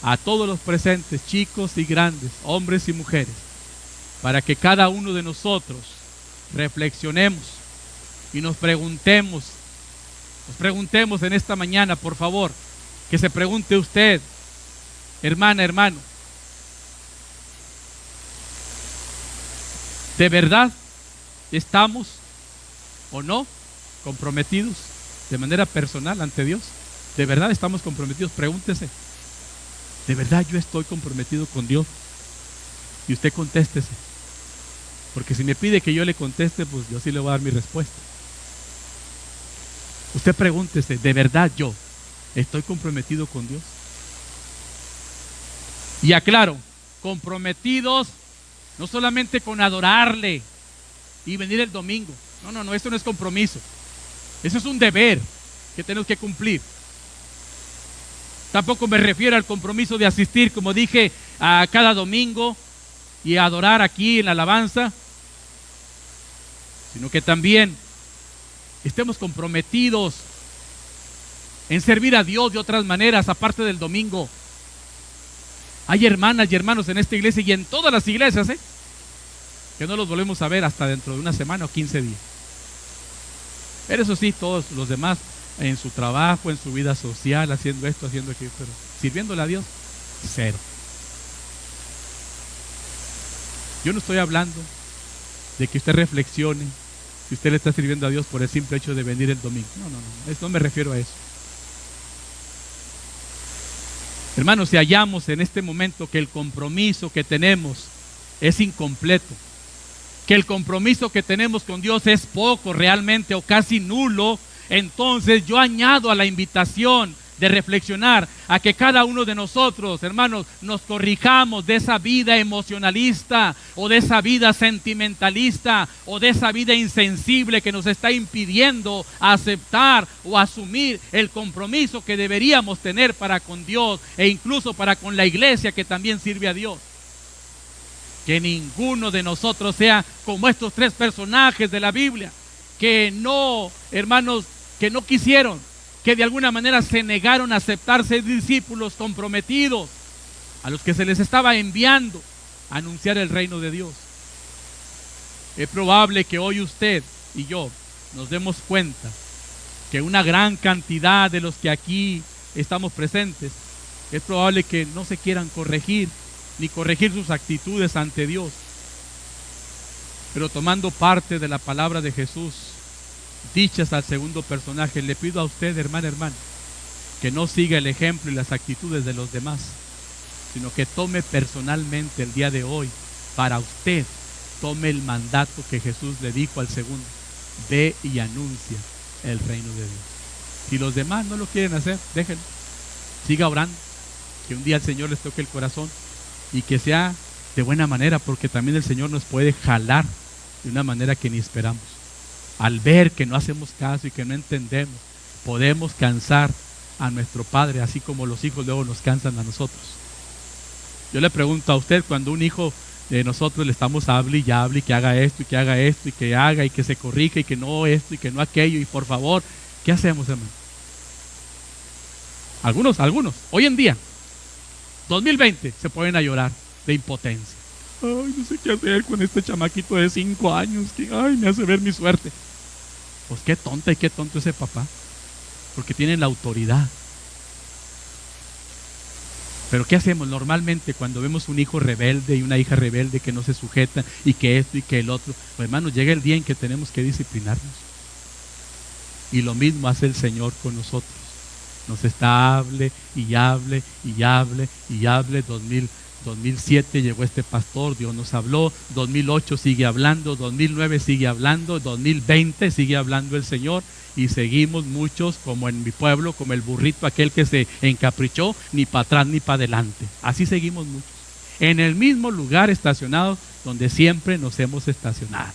[SPEAKER 1] a todos los presentes, chicos y grandes, hombres y mujeres, para que cada uno de nosotros reflexionemos y nos preguntemos en esta mañana, por favor, que se pregunte usted, hermana, hermano, ¿de verdad estamos o no comprometidos de manera personal ante Dios? ¿De verdad estamos comprometidos? Pregúntese, ¿de verdad yo estoy comprometido con Dios? Y usted contéstese, porque si me pide que yo le conteste, pues yo sí le voy a dar mi respuesta. Usted pregúntese, ¿de verdad yo estoy comprometido con Dios? Y aclaro, comprometidos no solamente con adorarle y venir el domingo. No, esto no es compromiso. Eso es un deber que tenemos que cumplir. Tampoco me refiero al compromiso de asistir, como dije, a cada domingo y a adorar aquí en la alabanza, sino que también estemos comprometidos en servir a Dios de otras maneras, aparte del domingo. Hay hermanas y hermanos en esta iglesia y en todas las iglesias, que no los volvemos a ver hasta dentro de una semana o 15 días. Pero eso sí, todos los demás en su trabajo, en su vida social, haciendo esto, haciendo aquello, pero sirviéndole a Dios, cero. Yo no estoy hablando de que usted reflexione si usted le está sirviendo a Dios por el simple hecho de venir el domingo. No me refiero a eso. Hermanos, si hallamos en este momento que el compromiso que tenemos es incompleto, que el compromiso que tenemos con Dios es poco realmente o casi nulo, entonces yo añado a la invitación de reflexionar a que cada uno de nosotros, hermanos, nos corrijamos de esa vida emocionalista o de esa vida sentimentalista o de esa vida insensible que nos está impidiendo aceptar o asumir el compromiso que deberíamos tener para con Dios e incluso para con la iglesia que también sirve a Dios. Que ninguno de nosotros sea como estos tres personajes de la Biblia, que no, hermanos, que no quisieron, que de alguna manera se negaron a aceptar ser discípulos comprometidos, a los que se les estaba enviando a anunciar el reino de Dios. Es probable que hoy usted y yo nos demos cuenta que una gran cantidad de los que aquí estamos presentes, es probable que no se quieran corregir, ni corregir sus actitudes ante Dios. Pero tomando parte de la palabra de Jesús, dichas al segundo personaje, le pido a usted, hermano, que no siga el ejemplo y las actitudes de los demás, sino que tome personalmente el día de hoy, para usted, tome el mandato que Jesús le dijo al segundo: ve y anuncia el reino de Dios. Si los demás no lo quieren hacer, déjenlo, siga orando, que un día el Señor les toque el corazón y que sea de buena manera, porque también el Señor nos puede jalar de una manera que ni esperamos. Al ver que no hacemos caso y que no entendemos, podemos cansar a nuestro Padre, así como los hijos luego nos cansan a nosotros. Yo le pregunto a usted, cuando un hijo de nosotros le estamos hable y hable, y que haga esto y que haga esto y que haga y que se corrija y que no esto y que no aquello, y por favor, ¿qué hacemos, hermano? Algunos, hoy en día, 2020, se ponen a llorar de impotencia. Ay, no sé qué hacer con este chamaquito de 5 años que, ay, me hace ver mi suerte. Pues qué tonta y qué tonto ese papá, porque tienen la autoridad. Pero ¿qué hacemos normalmente cuando vemos un hijo rebelde y una hija rebelde que no se sujeta y que esto y que el otro? Pues hermanos, llega el día en que tenemos que disciplinarnos. Y lo mismo hace el Señor con nosotros. Nos está hable y hable y hable y hable. 2007 llegó este pastor, Dios nos habló. 2008 sigue hablando, 2009 sigue hablando, 2020 sigue hablando el Señor. Y seguimos muchos, como en mi pueblo, como el burrito aquel que se encaprichó, ni para atrás ni para adelante. Así seguimos muchos, en el mismo lugar estacionados donde siempre nos hemos estacionado.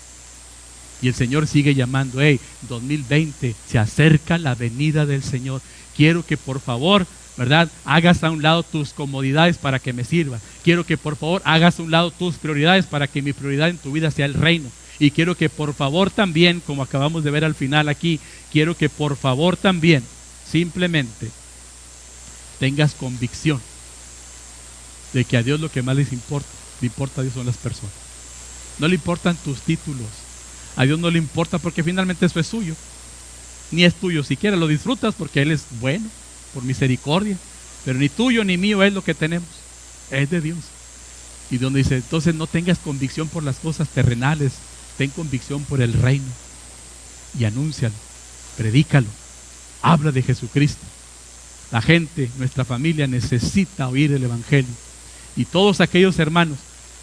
[SPEAKER 1] Y el Señor sigue llamando: hey, 2020, se acerca la venida del Señor. Quiero que por favor, ¿verdad?, hagas a un lado tus comodidades para que me sirva. Quiero que por favor hagas a un lado tus prioridades para que mi prioridad en tu vida sea el reino. Y quiero que por favor también, como acabamos de ver al final aquí, quiero que por favor también, simplemente, tengas convicción de que a Dios lo que más le importa a Dios son las personas. No le importan tus títulos. A Dios no le importa, porque finalmente eso es suyo. Ni es tuyo siquiera, lo disfrutas porque Él es bueno, por misericordia. Pero ni tuyo ni mío es lo que tenemos, es de Dios. Y donde dice, entonces no tengas convicción por las cosas terrenales, ten convicción por el reino. Y anúncialo, predícalo, habla de Jesucristo. La gente, nuestra familia necesita oír el Evangelio. Y todos aquellos hermanos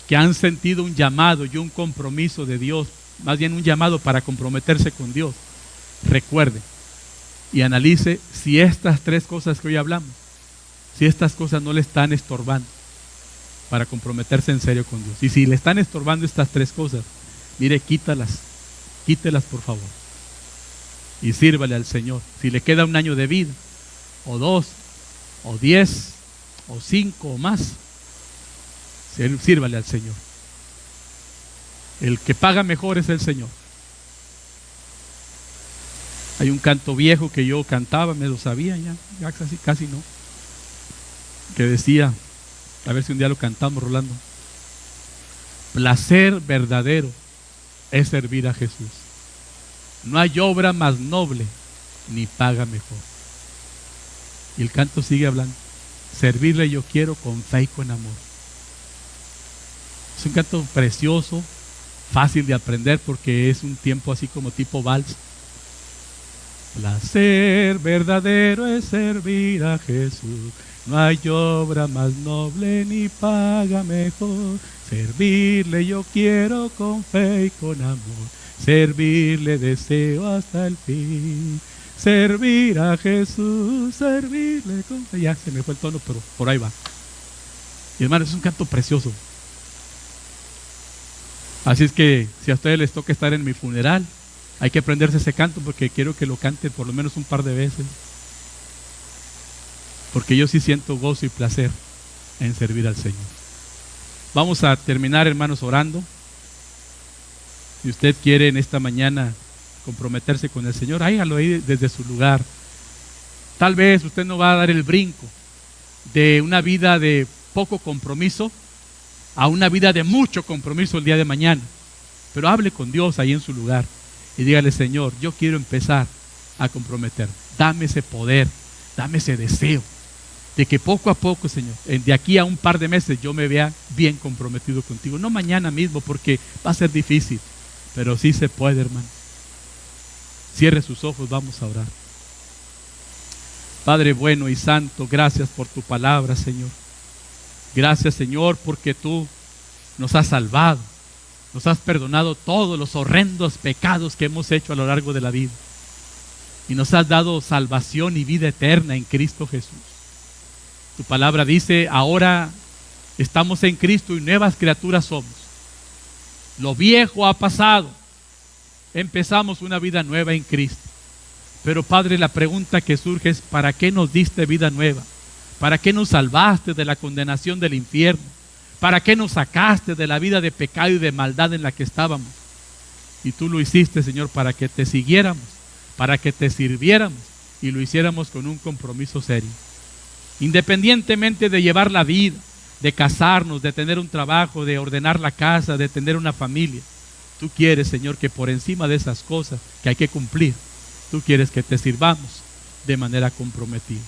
[SPEAKER 1] que han sentido un llamado y un compromiso de Dios, más bien un llamado para comprometerse con Dios, recuerde y analice si estas 3 cosas que hoy hablamos, si estas cosas no le están estorbando para comprometerse en serio con Dios. Y si le están estorbando estas 3 cosas, mire, quítelas por favor y sírvale al Señor. Si le queda 1 año de vida, o 2, o 10, o 5 o más, sírvale al Señor. El que paga mejor es el Señor. Hay un canto viejo que yo cantaba, me lo sabía ya casi no, que decía, a ver si un día lo cantamos, Rolando: placer verdadero es servir a Jesús. No hay obra más noble ni paga mejor. Y el canto sigue hablando: servirle yo quiero con fe y con amor. Es un canto precioso, fácil de aprender porque es un tiempo así como tipo vals. Placer verdadero es servir a Jesús. No hay obra más noble ni paga mejor. Servirle yo quiero con fe y con amor. Servirle deseo hasta el fin. Servir a Jesús, servirle con fe. Ya se me fue el tono, pero por ahí va. Y hermano, es un canto precioso. Así es que si a ustedes les toca estar en mi funeral, hay que aprenderse ese canto porque quiero que lo canten por lo menos un par de veces. Porque yo sí siento gozo y placer en servir al Señor. Vamos a terminar, hermanos, orando. Si usted quiere en esta mañana comprometerse con el Señor, hágalo ahí desde su lugar. Tal vez usted no va a dar el brinco de una vida de poco compromiso a una vida de mucho compromiso el día de mañana, pero hable con Dios ahí en su lugar y dígale: Señor, yo quiero empezar a comprometer. Dame ese poder, dame ese deseo de que poco a poco, Señor, de aquí a un par de meses yo me vea bien comprometido contigo. No mañana mismo porque va a ser difícil, pero sí se puede, hermano. Cierre sus ojos, vamos a orar. Padre bueno y santo, gracias por tu palabra, Señor. Gracias, Señor, porque tú nos has salvado, nos has perdonado todos los horrendos pecados que hemos hecho a lo largo de la vida y nos has dado salvación y vida eterna en Cristo Jesús. Tu palabra dice: ahora estamos en Cristo y nuevas criaturas somos. Lo viejo ha pasado, empezamos una vida nueva en Cristo. Pero Padre, la pregunta que surge es: ¿para qué nos diste vida nueva? ¿Para qué nos salvaste de la condenación del infierno? ¿Para qué nos sacaste de la vida de pecado y de maldad en la que estábamos? Y tú lo hiciste, Señor, para que te siguiéramos, para que te sirviéramos y lo hiciéramos con un compromiso serio. Independientemente de llevar la vida, de casarnos, de tener un trabajo, de ordenar la casa, de tener una familia, tú quieres, Señor, que por encima de esas cosas que hay que cumplir, tú quieres que te sirvamos de manera comprometida.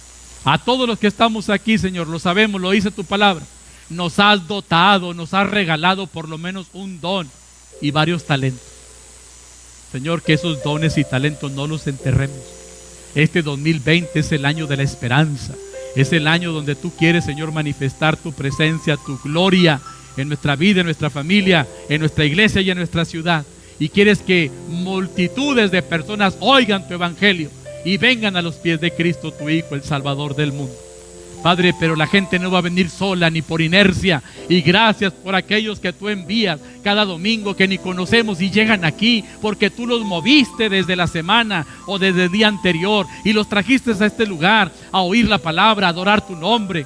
[SPEAKER 1] A todos los que estamos aquí, Señor, lo sabemos, lo dice tu palabra, nos has dotado, nos has regalado por lo menos un don y varios talentos. Señor, que esos dones y talentos no los enterremos. Este 2020 es el año de la esperanza. Es el año donde tú quieres, Señor, manifestar tu presencia, tu gloria en nuestra vida, en nuestra familia, en nuestra iglesia y en nuestra ciudad. Y quieres que multitudes de personas oigan tu evangelio y vengan a los pies de Cristo, tu Hijo, el Salvador del mundo. Padre, pero la gente no va a venir sola ni por inercia. Y gracias por aquellos que tú envías cada domingo que ni conocemos y llegan aquí porque tú los moviste desde la semana o desde el día anterior y los trajiste a este lugar a oír la palabra, a adorar tu nombre.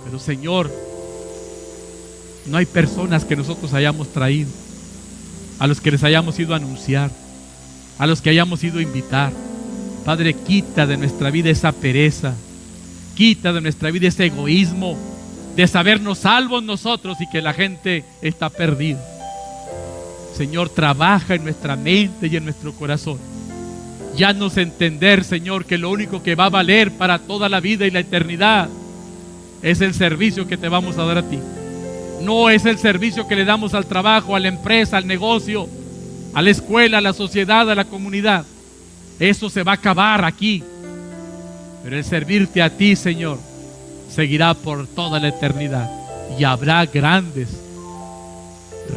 [SPEAKER 1] Pero Señor, no hay personas que nosotros hayamos traído, a los que les hayamos ido a anunciar, a los que hayamos ido a invitar. Padre, quita de nuestra vida esa pereza, quita de nuestra vida ese egoísmo de sabernos salvos nosotros y que la gente está perdida. Señor, trabaja en nuestra mente y en nuestro corazón. Ya nos entender, Señor, que lo único que va a valer para toda la vida y la eternidad es el servicio que te vamos a dar a ti. No es el servicio que le damos al trabajo, a la empresa, al negocio, a la escuela, a la sociedad, a la comunidad. Eso se va a acabar aquí. Pero el servirte a ti, Señor, seguirá por toda la eternidad. Y habrá grandes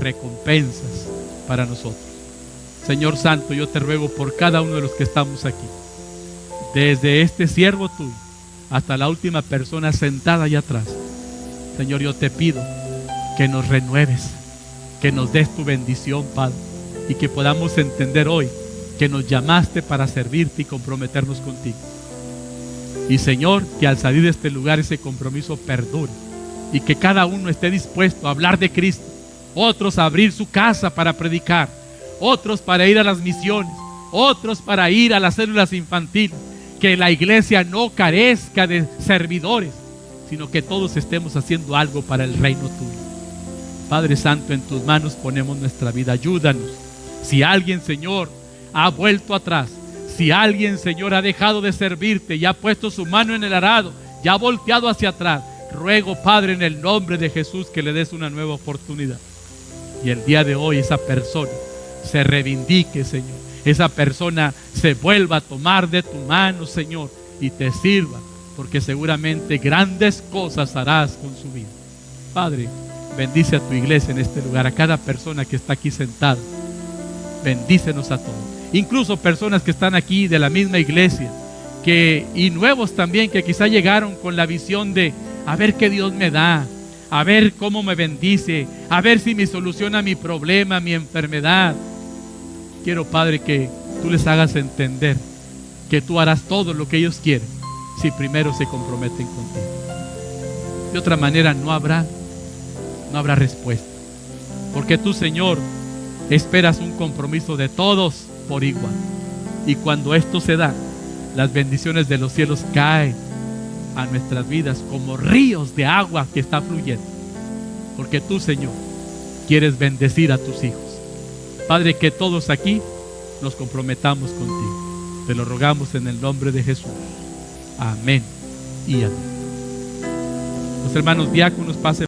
[SPEAKER 1] recompensas para nosotros. Señor Santo, yo te ruego por cada uno de los que estamos aquí, desde este siervo tuyo hasta la última persona sentada allá atrás. Señor, yo te pido que nos renueves, que nos des tu bendición, Padre, y que podamos entender hoy que nos llamaste para servirte y comprometernos contigo. Y Señor, que al salir de este lugar ese compromiso perdure y que cada uno esté dispuesto a hablar de Cristo, otros a abrir su casa para predicar, otros para ir a las misiones, otros para ir a las células infantiles. Que la iglesia no carezca de servidores, sino que todos estemos haciendo algo para el reino tuyo. Padre Santo, en tus manos ponemos nuestra vida. Ayúdanos. Si alguien, Señor, ha vuelto atrás, si alguien, Señor, ha dejado de servirte y ha puesto su mano en el arado, ya ha volteado hacia atrás, ruego, Padre, en el nombre de Jesús, que le des una nueva oportunidad. Y el día de hoy esa persona se reivindique, Señor. Esa persona se vuelva a tomar de tu mano, Señor, y te sirva, porque seguramente grandes cosas harás con su vida. Padre, bendice a tu iglesia en este lugar, a cada persona que está aquí sentada. Bendícenos a todos, incluso personas que están aquí de la misma iglesia, y nuevos también, que quizá llegaron con la visión de a ver qué Dios me da, a ver cómo me bendice, a ver si me soluciona mi problema, mi enfermedad. Quiero, Padre, que tú les hagas entender que tú harás todo lo que ellos quieren si primero se comprometen contigo. De otra manera no habrá respuesta, porque tú, Señor, esperas un compromiso de todos por igual. Y cuando esto se da, las bendiciones de los cielos caen a nuestras vidas como ríos de agua que está fluyendo, porque tú, Señor, quieres bendecir a tus hijos. Padre, que todos aquí nos comprometamos contigo. Te lo rogamos en el nombre de Jesús. Amén y amén. Los hermanos diáconos pasen.